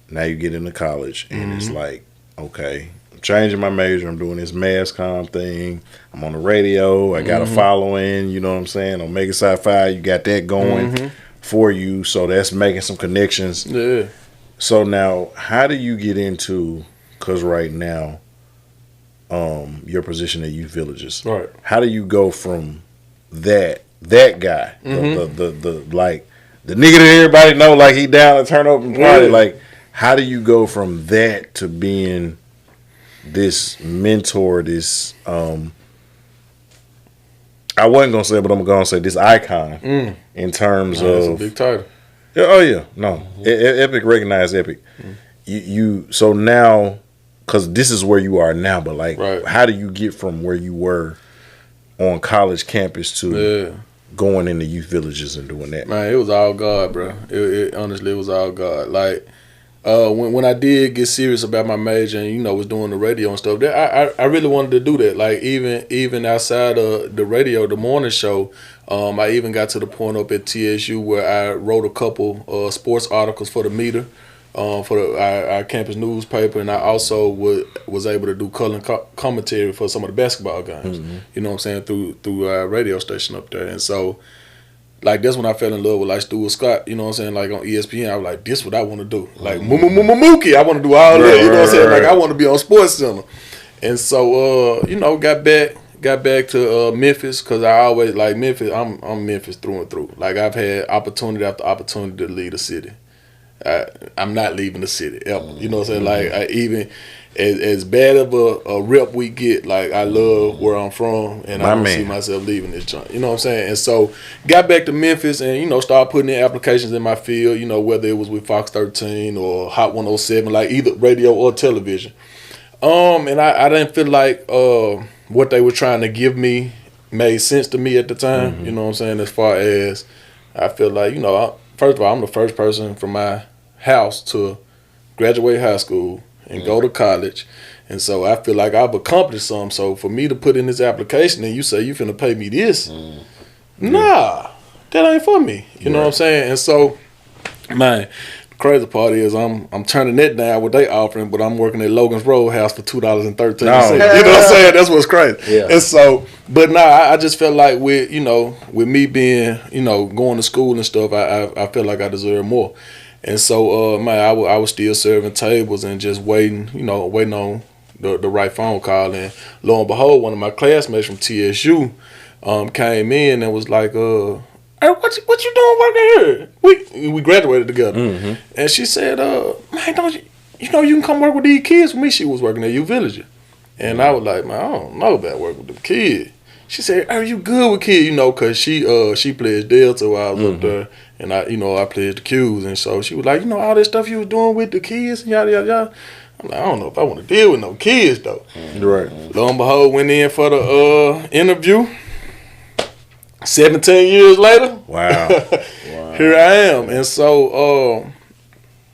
now you get into college, and it's like, okay, changing my major. I'm doing this mass comm thing. I'm on the radio. I got a following. You know what I'm saying? On Mega Sci-Fi, you got that going for you. So that's making some connections. Yeah. So now, how do you get into? Because right now, your position at Youth Villages. Right. How do you go from that guy, the like the nigga that everybody know, like he down to turn up and party, like how do you go from that to being this mentor, this I wasn't gonna say, but I'm gonna say this icon in terms of that's a big title. Yeah, oh yeah, no, Epic recognized Epic. You so now, because this is where you are now, but like, how do you get from where you were on college campus to going into Youth Villages and doing that? Man, it was all God, bro. It honestly, it was all God. Like, when I did get serious about my major and was doing the radio and stuff, I really wanted to do that. Like even outside of the radio, the morning show, I even got to the point up at TSU where I wrote a couple sports articles for the Meter, for our campus newspaper, and I also was able to do color commentary for some of the basketball games. You know what I'm saying, through our radio station up there, and so. Like, that's when I fell in love with, like, Stuart Scott, you know what I'm saying? Like, on ESPN, I was like, this what I want to do. Like, Mookie, I want to do all that, you know what I'm saying? Like, I want to be on Sports Center. And so, got back to Memphis, because I always, like, Memphis, I'm Memphis through and through. Like, I've had opportunity after opportunity to leave the city. I'm not leaving the city, ever. You know what I'm saying? Like, even... As bad of a rep we get, like, I love where I'm from, and I don't see myself leaving this joint. You know what I'm saying? And so, got back to Memphis and, started putting in applications in my field, whether it was with Fox 13 or Hot 107, like either radio or television. And I didn't feel like what they were trying to give me made sense to me at the time, you know what I'm saying? As far as I feel like, first of all, I'm the first person from my house to graduate high school and go to college, and so I feel like I've accomplished something. So for me to put in this application and you say you finna pay me this, nah, that ain't for me. You know what I'm saying? And so, man, the crazy part is I'm turning that down what they offering, but I'm working at Logan's Roadhouse for $2.13. You know what I'm saying? That's what's crazy. Yeah. And so, but nah, I just felt like with me being going to school and stuff, I felt like I deserve more. And so, man, I was still serving tables and just waiting on the right phone call. And lo and behold, one of my classmates from TSU came in and was like, "Hey, what you doing working here?" We graduated together. And she said, "Man, don't you know you can come work with these kids with me?" She was working at Youth Villages. And I was like, "Man, I don't know about working with the kids." She said, "Are you good with kids?" Because she pledged Delta while I was up there. And I pledged the Q's, and so she was like, all this stuff you was doing with the kids, and yada yada yada. I'm like, I don't know if I want to deal with no kids though. Right. Lo and behold, went in for the interview. 17 years later, wow. Here I am. And so,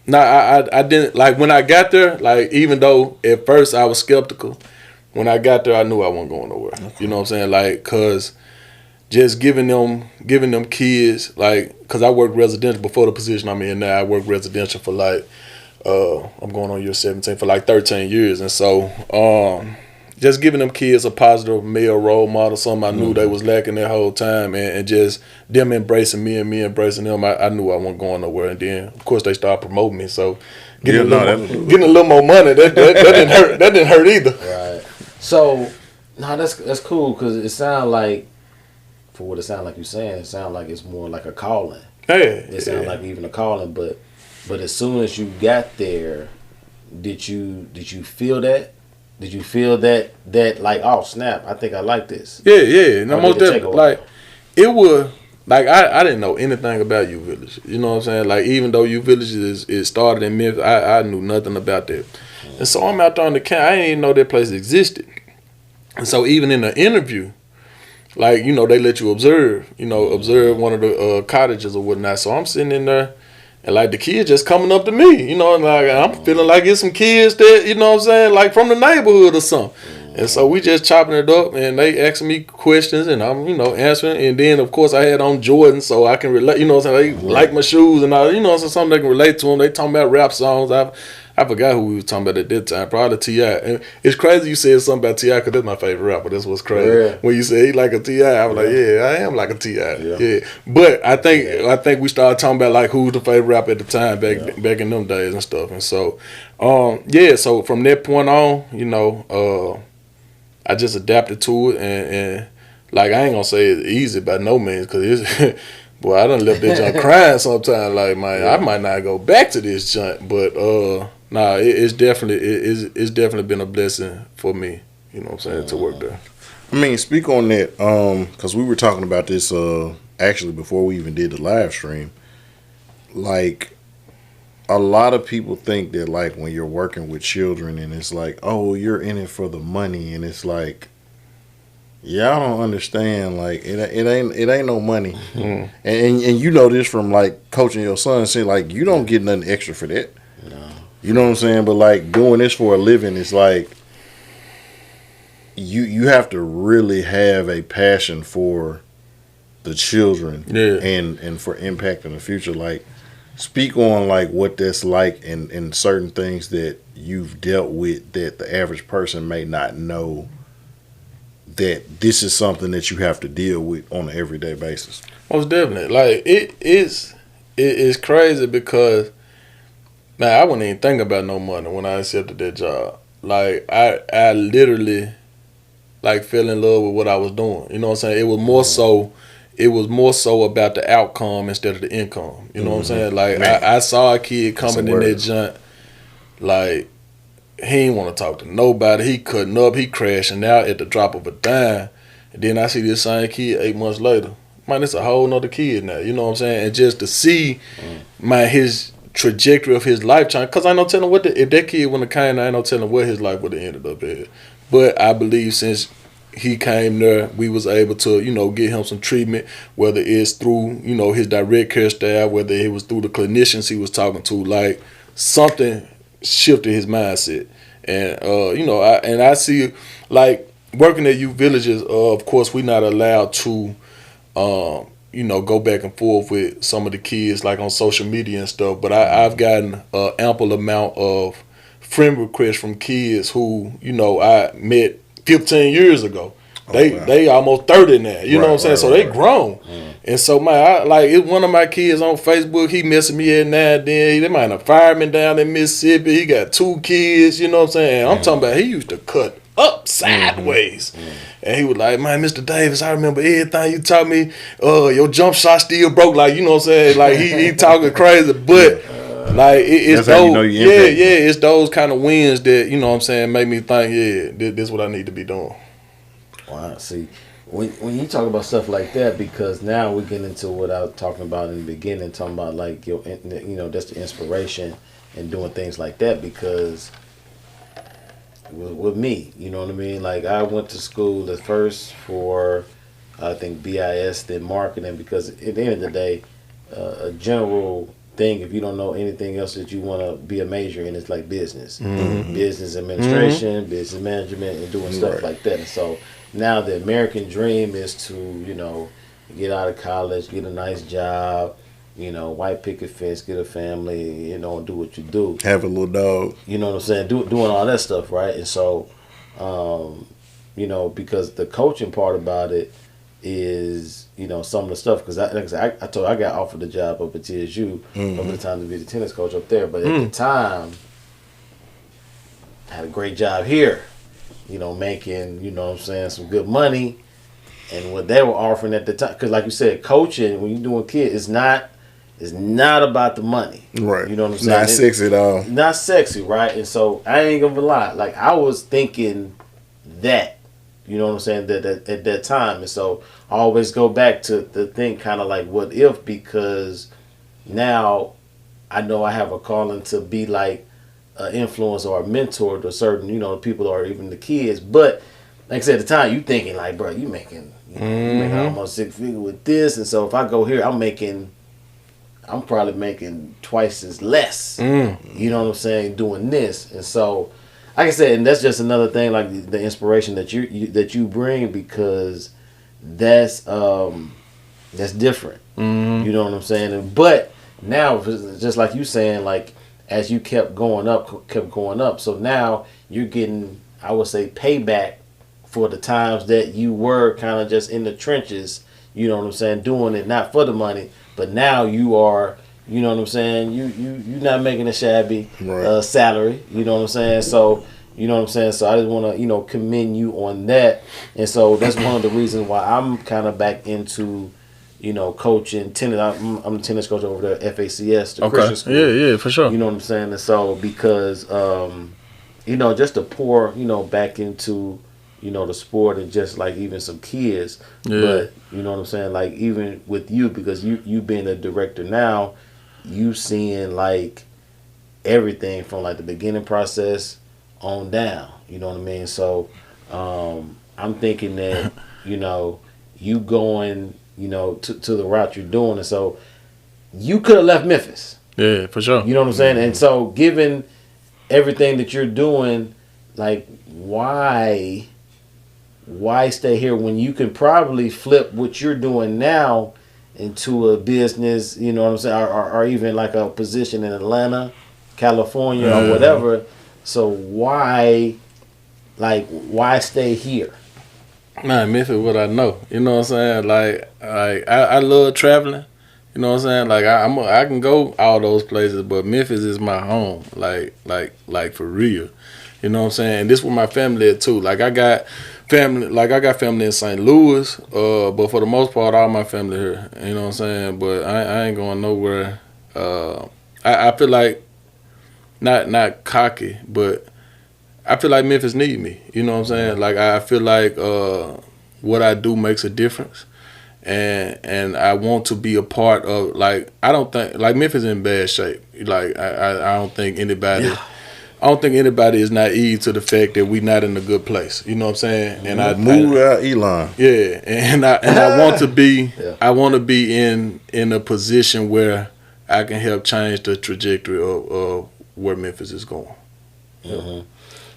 I didn't like when I got there. Like, even though at first I was skeptical, when I got there, I knew I wasn't going nowhere. You know what I'm saying? Like, cause. Just giving them kids, like, because I worked residential before the position I'm in now. I worked residential for like, I'm going on year 17, for like 13 years. And so just giving them kids a positive male role model, something I knew they was lacking that whole time, and just them embracing me and me embracing them, I knew I wasn't going nowhere. And then, of course, they started promoting me. So getting a little more money, that didn't hurt. That didn't hurt either. Right. So, that's cool, because it sounds like, for what it sounds like you're saying, it sounds like it's more like a calling. It sounds like even a calling, but as soon as you got there, did you feel that? Did you feel that like, oh snap, I think I like this? Yeah. No, most definitely. Like, it was like I didn't know anything about Youth Village. You know what I'm saying? Like, even though Youth Village is started in Memphis, I knew nothing about that. And so I'm out there on the camp. I didn't even know that place existed. And so even in the interview, like, they let you observe one of the cottages or whatnot. So I'm sitting in there, and like the kids just coming up to me, and like I'm feeling like it's some kids that, you know what I'm saying, like from the neighborhood or something. And so we just chopping it up, and they asking me questions, and I'm, answering. And then, of course, I had on Jordan, so I can relate, they like my shoes and all, so something they can relate to them. They talking about rap songs. I I forgot who we was talking about at that time. Probably T.I. And it's crazy you said something about T.I. because that's my favorite rapper. That's what's crazy. Yeah. When you say he like a T.I., I was like, yeah, I am like a T.I. Yeah. But I think we started talking about like who's the favorite rapper at the time back in them days and stuff. And so, so from that point on, you know, I just adapted to it and like I ain't gonna say it's easy by no means because it's boy, I done left that junk crying sometimes. Like, man, I might not go back to this junk, but it's definitely been a blessing for me. You know what I'm saying, to work there. I mean, speak on that, because we were talking about this actually before we even did the live stream. Like, a lot of people think that like when you're working with children and it's like, oh, you're in it for the money, and it's like, y'all don't understand. Like it ain't no money, and you know this from like coaching your son. Say like you don't get nothing extra for that. No. You know what I'm saying? But like doing this for a living, it's like you have to really have a passion for the children, and for impact in the future. Like speak on like what that's like and certain things that you've dealt with that the average person may not know. That this is something that you have to deal with on an everyday basis. Most definitely. Like it is crazy because man, I wouldn't even think about no money when I accepted that job. Like I literally like fell in love with what I was doing. You know what I'm saying? It was more so about the outcome instead of the income. You know what I'm saying? Like I saw a kid coming in that junk like he ain't want to talk to nobody. He cutting up. He crashing out at the drop of a dime. And then I see this same kid 8 months later. Man, it's a whole nother kid now. You know what I'm saying? And just to see his trajectory of his life change. Because I no telling if that kid wouldn't have came, I ain't no telling what his life would have ended up at. But I believe since he came there, we was able to, you know, get him some treatment, whether it's through, you know, his direct care staff, whether it was through the clinicians he was talking to. Like something shifted his mindset, and you know, I see like working at youth villages. Of course, we're not allowed to, you know, go back and forth with some of the kids like on social media and stuff. But I've gotten an ample amount of friend requests from kids who, you know, I met 15 years ago. They almost 30 now. You know what I'm saying? So they grown. And so it's one of my kids on Facebook, he messing me at now and then. They might have fireman down in Mississippi. He got 2 kids, you know what I'm saying? I'm talking about he used to cut up sideways. And he was like, man, Mr. Davis, I remember everything you taught me. Your jump shot still broke. Like, you know what I'm saying? Like he talking crazy, but like it's those, it's those kind of wins that, you know what I'm saying, make me think, this is what I need to be doing. Wow, see, when you talk about stuff like that, because now we get into what I was talking about in the beginning, talking about like you know, that's the inspiration and doing things like that. Because with me, you know what I mean. Like I went to school at first for I think BIS, then marketing, because at the end of the day, a general thing, if you don't know anything else that you want to be a major in, it's like business, business administration, business management, and doing stuff like that. And so now the American dream is to, you know, get out of college, get a nice job, you know, white picket fence, get a family, you know, and do what you do. Have a little dog. You know what I'm saying? Doing all that stuff, right? And so, you know, because the coaching part about it is, you know, some of the stuff, because I told I got offered the job up at TSU over the time to be the tennis coach up there, but at the time, I had a great job here, you know, making, you know what I'm saying, some good money, and what they were offering at the time, because like you said, coaching, when you're doing kids, it's not about the money. Right. You know what I'm saying? Not sexy at all. Not sexy, right? And so I ain't gonna lie, like I was thinking that, you know what I'm saying, that at that time. And so I always go back to the thing kind of like what if, because now I know I have a calling to be like an influence or a mentor to certain, you know, people or even the kids. But like I said, at the time you thinking like, bro, you making almost 6 figures with this. And so if I go here, I'm probably making twice as less, you know what I'm saying, doing this. And so, like I said, and that's just another thing, like the inspiration that you bring, because that's different. You know what I'm saying? But now, just like you saying, like as you kept going up. So now you're getting, I would say, payback for the times that you were kind of just in the trenches, you know what I'm saying, doing it not for the money, but now you are, you know what I'm saying, you're not making a shabby salary, you know what I'm saying, so, you know what I'm saying, so I just want to, you know, commend you on that, and so that's one of the reasons why I'm kind of back into, you know, coaching tennis. I'm a tennis coach over there at FACS, the Christian school. Yeah, for sure. You know what I'm saying, and so because, you know, just to pour, you know, back into, you know, the sport and just like even some kids. Yeah. But you know what I'm saying, like even with you, because you being a director now, you seeing like everything from like the beginning process on down. You know what I mean? So I'm thinking that, you know, you going, you know, to the route you're doing, and so you could have left Memphis. Yeah, for sure. You know what I'm saying? And so given everything that you're doing, like why stay here when you can probably flip what you're doing now into a business, you know what I'm saying, or even like a position in Atlanta, California, or whatever. So why stay here? Man, Memphis, what I know. You know what I'm saying? Like I love traveling. You know what I'm saying? Like I can go all those places, but Memphis is my home. Like for real. You know what I'm saying? And this where my family at too. Like I got family in St. Louis, but for the most part, all my family here. You know what I'm saying? But I ain't going nowhere. I feel like not cocky, but I feel like Memphis need me. You know what I'm saying? Like I feel like what I do makes a difference, and I want to be a part of. Like I don't think like Memphis in bad shape. Like I don't think anybody. Yeah. I don't think anybody is naive to the fact that we're not in a good place. You know what I'm saying? And I move out Elon. Yeah, and I want to be. Yeah. I want to be in a position where I can help change the trajectory of where Memphis is going. Mm-hmm.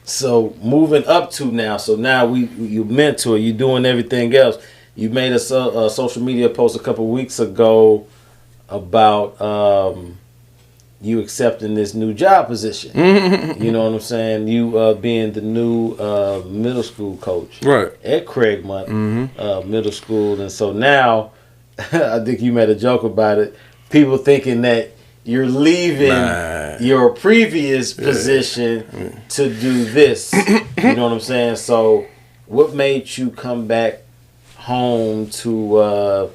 So moving up to now. So now you mentor. You doing everything else. You made a social media post a couple weeks ago about. You accepting this new job position. You know what I'm saying? You being the new middle school coach at Craigmont Middle School. And so now, I think you made a joke about it. People thinking that you're leaving your previous position to do this. You know what I'm saying? So what made you come back home to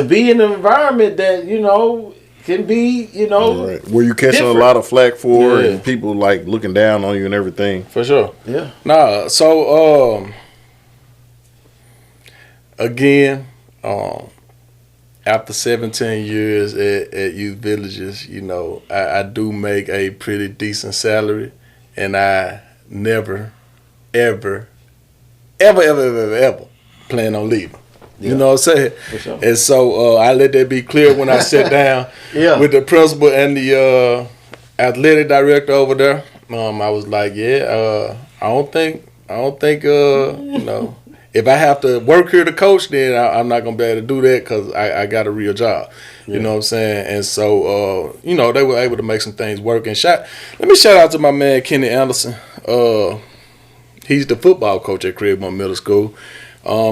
be in an environment that, you know, can be, you know, where you catching different. A lot of flack for and people like looking down on you and everything. For sure. Yeah. Nah, so again, after 17 years at Youth Villages, you know, I do make a pretty decent salary, and I never, ever plan on leaving. Yeah. You know what I'm saying? For sure. And so I let that be clear when I sat down with the principal and the athletic director over there. I was like, I don't think you know, if I have to work here to coach, then I'm not gonna be able to do that because I got a real job. You know what I'm saying? And so you know, they were able to make some things work. And let me shout out to my man Kenny Anderson. He's the football coach at Craigmont Middle School.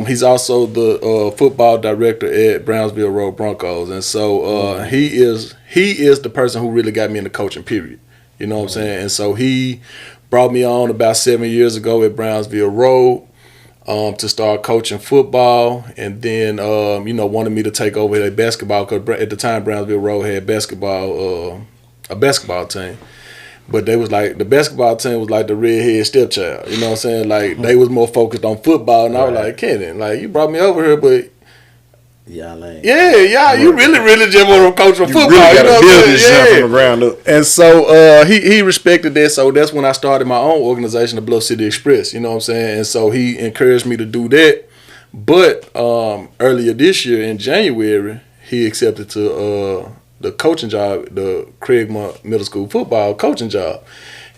He's also the football director at Brownsville Road Broncos, and so he is the person who really got me into coaching. Period. You know what I'm saying? And so he brought me on about 7 years ago at Brownsville Road to start coaching football, and then you know, wanted me to take over their basketball because at the time Brownsville Road had a basketball team. But they was like, the basketball team was like the redhead stepchild. You know what I'm saying? Like, they was more focused on football. And I was like, Kenny, like, you brought me over here, but... Y'all ain't. Yeah, you really just want to coach on football. Really you know what I'm saying? From the ground up. And so he respected that. So that's when I started my own organization, the Bluff City Express. You know what I'm saying? And so he encouraged me to do that. But earlier this year, in January, he accepted to... the coaching job, the Craigmont Middle School football coaching job.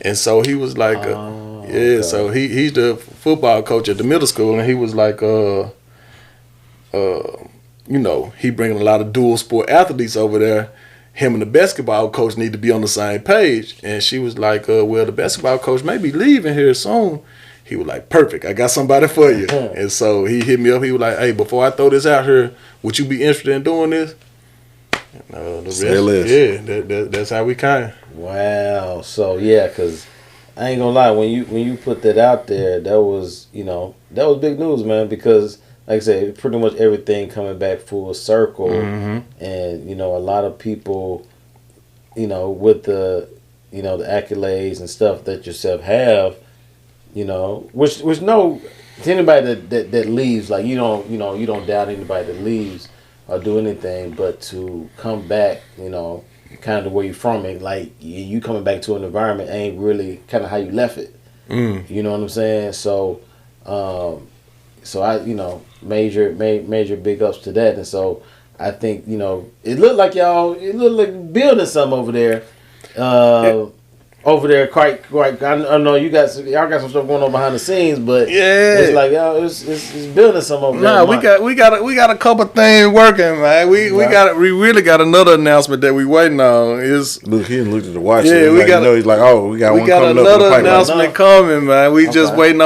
And so he was like, okay. So he's the football coach at the middle school, and he was like, you know, he bringing a lot of dual sport athletes over there. him and the basketball coach need to be on the same page. And she was like, well, the basketball coach may be leaving here soon. He was like, perfect, I got somebody for you. And so he hit me up. He was like, hey, before I throw this out here, would you be interested in doing this? The rest, that's how we came. Wow. So yeah, because I ain't gonna lie, when you put that out there, that was big news, man. Because like I said, pretty much everything coming back full circle, and a lot of people, with the the accolades and stuff that yourself have, which no, to anybody that leaves, like you don't doubt anybody that leaves or do anything, but to come back, kind of where you're from, and like you coming back to an environment ain't really kind of how you left it. You know what I'm saying? So, I major big ups to that, and so I think it looked like building something over there. Over there, quite. I know y'all got some stuff going on behind the scenes, but it's like it's building some over there. Nah, we got a couple things working, man. We really got another announcement that we waiting on. He looked at the watch. Yeah, he's like, oh, we got another announcement coming, man. We just waiting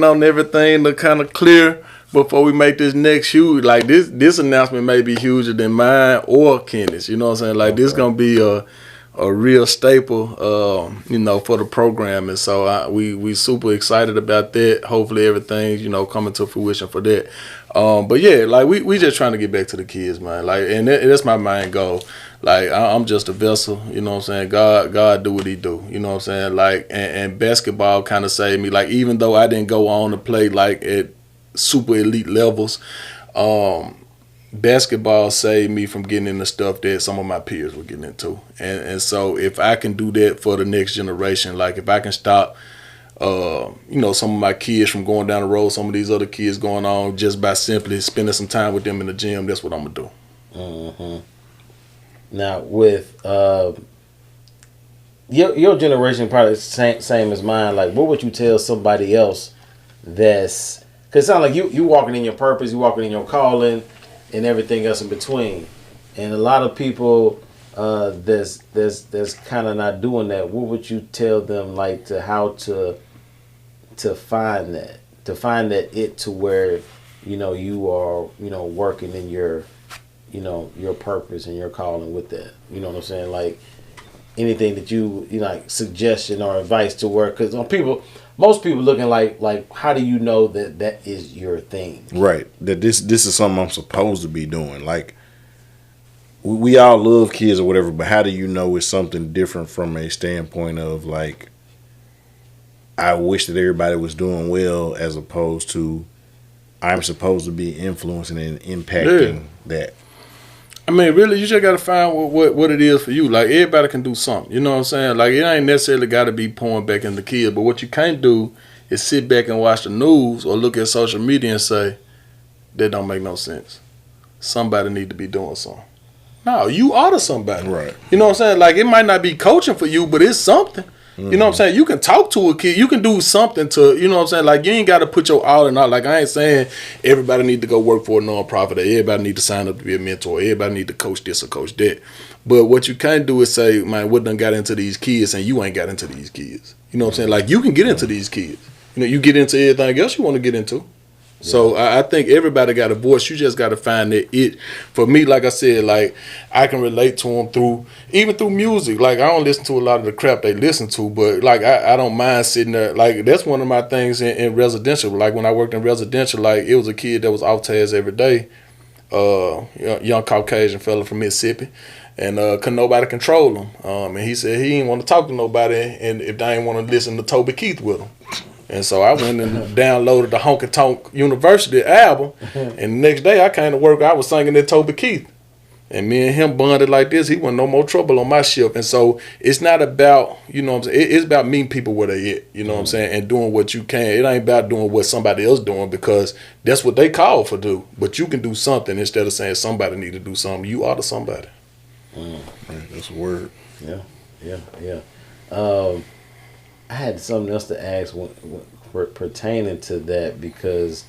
on everything to kind of clear before we make this next huge. Like this announcement may be huger than mine or Kenny's. You know what I'm saying? Like this gonna be a real staple, for the program, and so we super excited about that. Hopefully everything's coming to fruition for that. But yeah, like we just trying to get back to the kids, man. Like, and that's my main goal. Like I'm just a vessel, you know what I'm saying. God do what He do, you know what I'm saying. Like and basketball kind of saved me. Like even though I didn't go on to play like at super elite levels, basketball saved me from getting into stuff that some of my peers were getting into. And so if I can do that for the next generation, like if I can stop some of my kids from going down the road, some of these other kids going on, just by simply spending some time with them in the gym, that's what I'm gonna do. Mm-hmm. Now with your generation, probably the same as mine, like what would you tell somebody else that's, because it sounds like you walking in your purpose, you walking in your calling, and everything else in between, and a lot of people that's kind of not doing that. What would you tell them, like, to how to find that it to where you are working in your your purpose and your calling with that? You know what I'm saying? Like anything that you like suggestion or advice to work, because most people looking like how do you know that is your thing? Right. That this is something I'm supposed to be doing. Like we all love kids or whatever, but how do you know it's something different from a standpoint of like, I wish that everybody was doing well, as opposed to I'm supposed to be influencing and impacting that. I mean, really, you just got to find what it is for you. Like, everybody can do something. You know what I'm saying? Like, it ain't necessarily got to be pouring back in the kids. But what you can't do is sit back and watch the news or look at social media and say, that don't make no sense. Somebody need to be doing something. No, you ought to somebody. Right. You know what I'm saying? Like, it might not be coaching for you, but it's something. You know what I'm saying? You can talk to a kid. You can do something to, you know what I'm saying? Like, you ain't got to put your all in all. Like, I ain't saying everybody need to go work for a nonprofit, or everybody need to sign up to be a mentor, everybody need to coach this or coach that. But what you can't do is say, man, what done got into these kids and you ain't got into these kids. You know what I'm saying? Like, you can get into these kids. You get into everything else you want to get into. Yeah. So I think everybody got a voice. You just got to find that it. For me, like I said, like I can relate to them through music. Like I don't listen to a lot of the crap they listen to, but like I don't mind sitting there. Like that's one of my things in residential. Like when I worked in residential, like it was a kid that was off task every day, young Caucasian fella from Mississippi, and couldn't nobody control him. And he said he didn't want to talk to nobody, and if they ain't want to listen to Toby Keith with him. And so I went and downloaded the Honky Tonk University album. And the next day I came to work, I was singing that Toby Keith. And me and him bonded like this. He wasn't no more trouble on my shift. And so it's not about, you know what I'm saying, it's about meeting people where they at, you know what I'm saying, and doing what you can. It ain't about doing what somebody else doing, because that's what they call for do. But you can do something instead of saying somebody need to do something. You are the somebody. That's a word. Yeah. I had something else to ask pertaining to that, because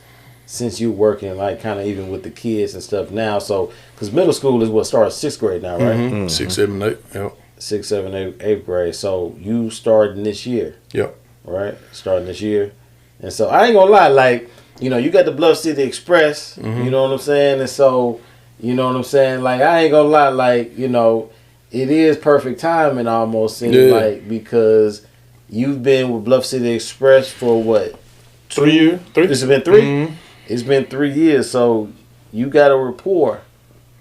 since you working like kind of even with the kids and stuff now. So because middle school is what starts 6th grade now, right? Mm-hmm. 6, 7, 8. Yep. 6, 7, 8th grade. So you starting this year. Yep. Right? Starting this year. And so I ain't gonna lie, like, you know, you got the Bluff City Express, you know what I'm saying? And so, you know what I'm saying? Like, I ain't gonna lie, like, you know, it is perfect timing almost seems like, because you've been with Bluff City Express for what? 3 years? 3? This has been 3? Mm-hmm. It's been 3 years, so you got a rapport,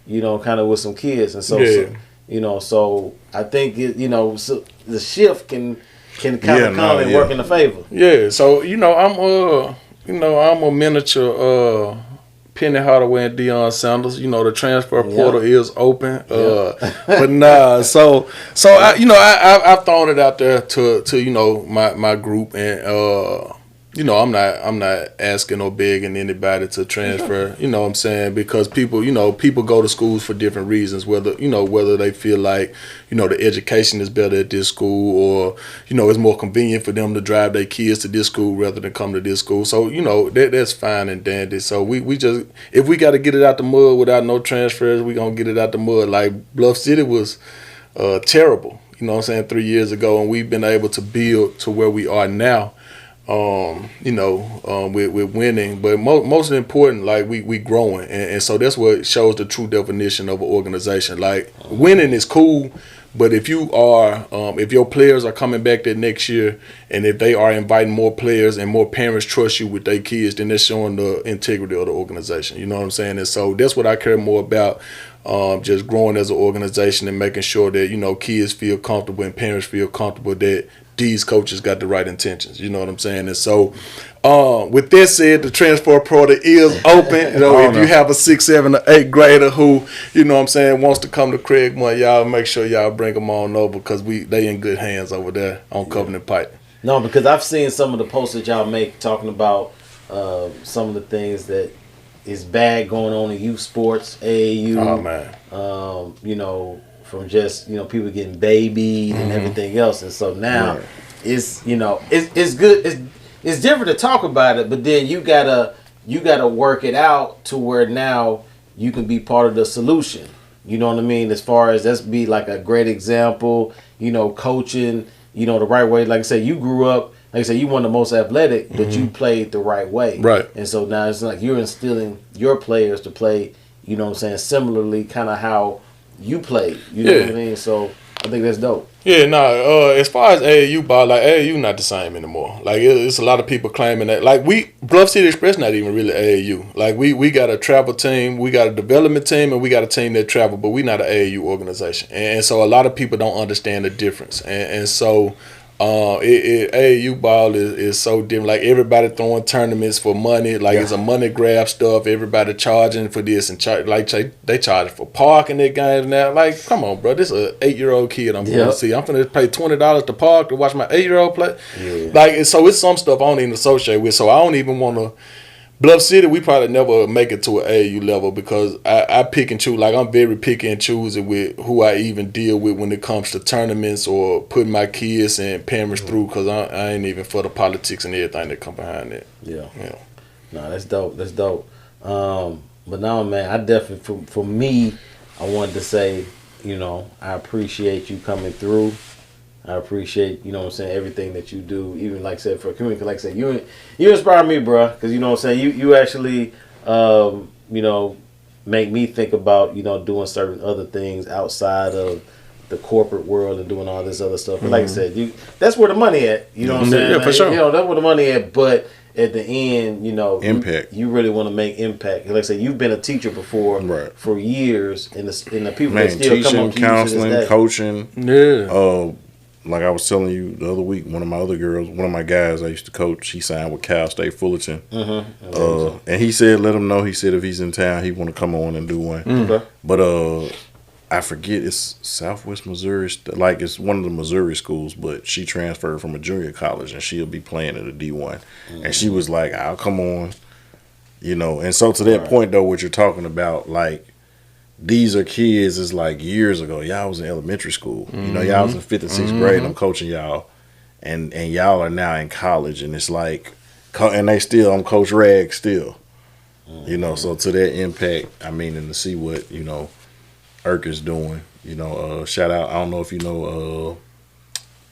you know, kind of with some kids. And so, you know, so I think, you know, so the shift can kind of come and work in the favor. Yeah, so, you know, I'm a miniature Penny Hardaway and Deion Sanders. You know, the transfer portal is open. But nah, so I, you know, I've thrown it out there to you know, my group, and you know, I'm not asking or begging anybody to transfer, you know what I'm saying? Because people go to schools for different reasons, whether they feel like, you know, the education is better at this school, or, you know, it's more convenient for them to drive their kids to this school rather than come to this school. So, you know, that's fine and dandy. So we just, if we got to get it out the mud without no transfers, we going to get it out the mud. Like Bluff City was terrible, you know what I'm saying, 3 years ago, and we've been able to build to where we are now. You know, with winning, but most important, like we growing, and so that's what shows the true definition of an organization. Like, winning is cool, but if your players are coming back that next year, and if they are inviting more players and more parents trust you with their kids, then that's showing the integrity of the organization. You know what I'm saying? And so that's what I care more about. Just growing as an organization and making sure that, you know, kids feel comfortable and parents feel comfortable that these coaches got the right intentions. You know what I'm saying? And so, with that said, the transfer portal is open. You know, if you have a 6, 7, or 8 grader who, you know what I'm saying, wants to come to Craigmont, y'all make sure y'all bring them on over, because they in good hands over there on Covenant Pike. No, because I've seen some of the posts that y'all make talking about some of the things that is bad going on in youth sports, AAU. Oh, man. You know, from just, you know, people getting babied and everything else. And so now it's, you know, it's good. It's different to talk about it, but then you gotta work it out to where now you can be part of the solution. You know what I mean? As far as that's be like a great example, you know, coaching, you know, the right way. Like I said, you grew up, like I said, you weren't the most athletic, but you played the right way. Right. And so now it's like you're instilling your players to play, you know what I'm saying, similarly kind of how you played. You know what I mean? So I think that's dope. Yeah, as far as AAU ball, like, AAU not the same anymore. Like, it's a lot of people claiming that. Like, Bluff City Express not even really AAU. Like, we got a travel team, we got a development team, and we got a team that travel, but we not an AAU organization. And so a lot of people don't understand the difference. And so AAU ball is so different. Like, everybody throwing tournaments for money. Like, it's a money grab stuff. Everybody charging for this, and they charge for parking their games now. Like, come on, bro. This is an 8-year-old kid I'm going to see. I'm finna pay $20 to park to watch my 8-year-old play. Yeah. Like, so it's some stuff I don't even associate with. So I don't even want to. Bluff City, we probably never make it to an AAU level, because I pick and choose. Like, I'm very picky and choosy with who I even deal with when it comes to tournaments or putting my kids and parents through, because I ain't even for the politics and everything that come behind it. Yeah. No, that's dope. That's dope. But no, man, I definitely, for me, I wanted to say, you know, I appreciate you coming through. I appreciate, you know what I'm saying, everything that you do, even like I said, for community. Like I said, you inspire me, bro, because, you know what I'm saying, you actually, you know, make me think about, you know, doing certain other things outside of the corporate world and doing all this other stuff. But like I said, that's where the money at, you know what I'm saying? Yeah, for sure. You know, that's where the money at, but at the end, you know, impact. You really want to make impact. Like I said, you've been a teacher before for years, and the people that still teaching, come up to counseling, you coaching. Yeah. Like I was telling you the other week, one of my guys I used to coach, he signed with Cal State Fullerton. And he said, let him know. He said if he's in town, he want to come on and do one. Okay. But I forget, it's Southwest Missouri. Like, it's one of the Missouri schools, but she transferred from a junior college, and she'll be playing at a D1. And she was like, I'll come on. You know, and so to that point, though, what you're talking about, like, these are kids, is like years ago. Y'all was in elementary school. You know, y'all was in 5th and 6th grade. I'm coaching y'all. And y'all are now in college. And it's like, and I'm Coach Rag still. You know, so to that impact, I mean, and to see what, you know, Erk is doing, you know, shout out, I don't know if you know,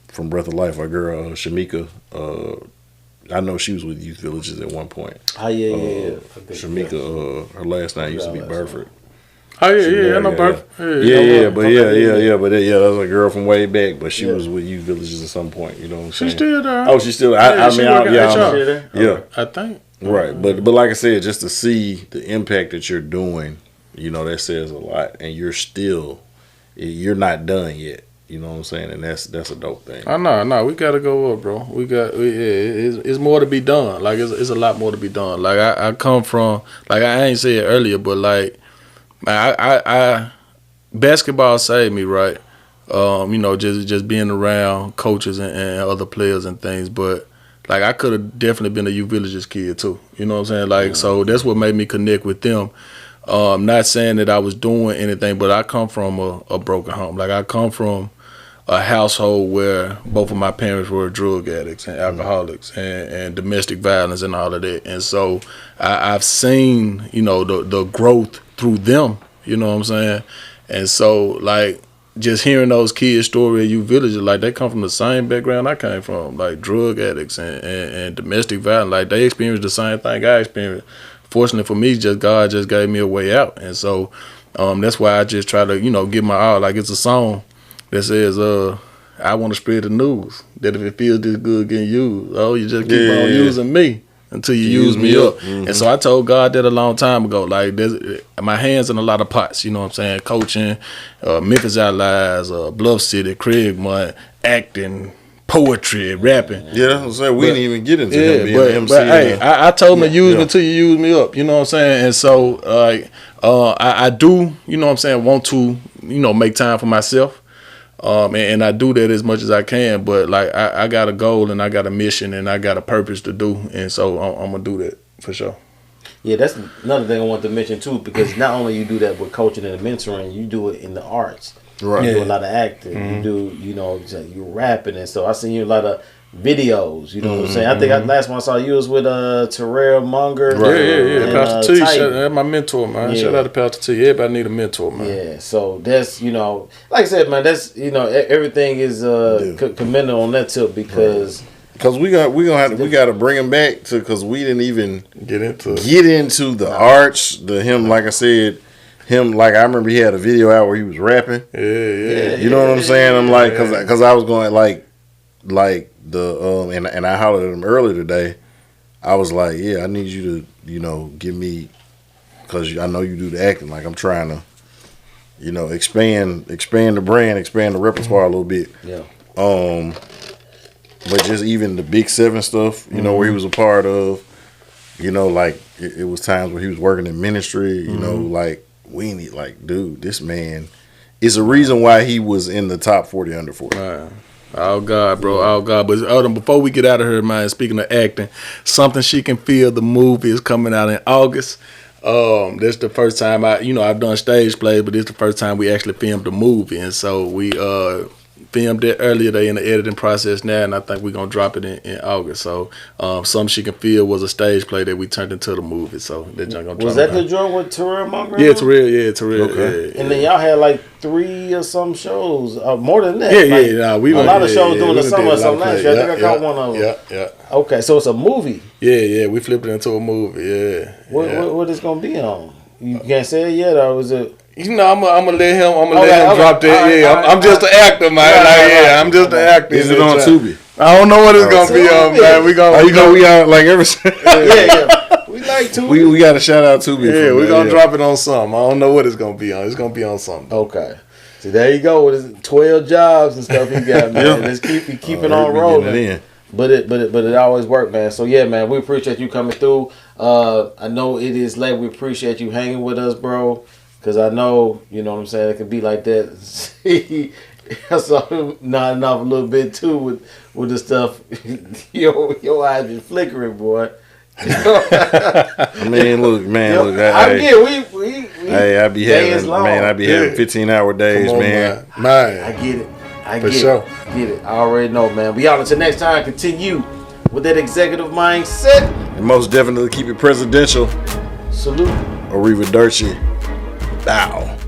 from Breath of Life, our girl, Shamika, I know she was with Youth Villages at one point. Oh, yeah. Shamika, her last name used to be Burford. Oh yeah, I know Burford. But that was a girl from way back, but she was with Youth Villages at some point. You know what I'm saying? She's still there. Oh, she's still. I think. Right, but like I said, just to see the impact that you're doing, you know, that says a lot, and you're not done yet. You know what I'm saying? And that's a dope thing. I know. We gotta go up, bro. It's more to be done. Like it's a lot more to be done. Like I come from, like I ain't said earlier, but like. I basketball saved me, right? You know, just being around coaches and other players and things. But like I could have definitely been a Youth Villages kid too. You know what I'm saying? Like so that's what made me connect with them. Not saying that I was doing anything, but I come from a broken home. Like I come from a household where both of my parents were drug addicts and alcoholics and domestic violence and all of that. And so I've seen, you know, the growth through them, you know what I'm saying? And so, like, just hearing those kids' story of Youth Villages, like, they come from the same background I came from, like, drug addicts and domestic violence. Like, they experienced the same thing I experienced. Fortunately for me, God just gave me a way out. And so, that's why I just try to, you know, give my all. Like, it's a song that says, I want to spread the news that if it feels this good getting used, you just keep on using me until you use me up. Mm-hmm. And so I told God that a long time ago. Like, my hands in a lot of pots, you know what I'm saying? Coaching, Memphis Outliers, Bluff City, Craigmont, acting, poetry, rapping. Yeah, that's what I'm saying. We didn't even get into him being MC. But hey, I told him to use me until you use me up, you know what I'm saying? And so I do, you know what I'm saying, want to, you know, make time for myself. And I do that as much as I can, but like I got a goal and I got a mission and I got a purpose to do, and so I'm gonna do that for sure. Yeah, that's another thing I want to mention too, because not only you do that with coaching and mentoring, you do it in the arts. Right. You do a lot of acting. Mm-hmm. You do, you know, you rapping, and so I seen you in a lot of videos. You know what I'm saying? I think last one I saw you was with Terrell Munger. Right. Yeah. Pastor T, that's my mentor, man. Yeah. Shout out to Pastor T. Everybody need a mentor, man. Yeah. So that's, you know, like I said, man, that's, you know, everything is commended on that tip because. Because we got to bring him back to, because we didn't even get into the arts, him, like I said. Him, like, I remember he had a video out where he was rapping. Yeah. You know what I'm saying? I'm like, because I was going like the and I hollered at him earlier today. I was like, yeah, I need you to, you know, give me, because I know you do the acting. Like, I'm trying to, you know, expand the brand, expand the repertoire a little bit. Yeah. But just even the Big 7 stuff, you know, where he was a part of, you know, like it was times where he was working in ministry, you know, like. We need, like, dude, this man is a reason why he was in the top 40 under 40. Wow. Oh, God, bro. Oh, God. But before we get out of here, man, speaking of acting, Something She Can Feel, the movie is coming out in August. This is the first time I've done stage plays, but this is the first time we actually filmed the movie. And so we filmed it earlier. They in the editing process now, and I think we're going to drop it in August. So Something She Can Feel was a stage play that we turned into the movie. So they're going to drop it. Was that the joint with Terrell Munger? Yeah, Terrell. Okay. Yeah. And then y'all had like 3 or some shows, more than that. We a lot of shows during the summer or something last year. I think I caught one of them. Yeah. Okay, so it's a movie. Yeah, we flipped it into a movie. Yeah. What it's gonna be on? You can't say it yet, or was it? You know, I'm gonna let him drop that. I'm just an actor, man. I'm just an actor. Is it on Tubi? I don't know what it's gonna be on, man. We got like every. We like Tubi. We got to shout out Tubi. Yeah, we're gonna drop it on something. I don't know what it's gonna be on. It's gonna be on something. Okay. So there you go with his 12 jobs and stuff he got, man. Let's keep it on rolling. But it always worked, man. So yeah, man, we appreciate you coming through. I know it is late. We appreciate you hanging with us, bro. Cause I know, you know what I'm saying, it can be like that. I saw him nodding off a little bit too with the stuff. Your eyes been flickering, boy. I mean, look, man, I be having 15-hour days, man. I get it. I get it. I already know, man. We out until next time. Continue with that executive mindset. And most definitely keep it presidential. Salute. Arrivederci. Bow.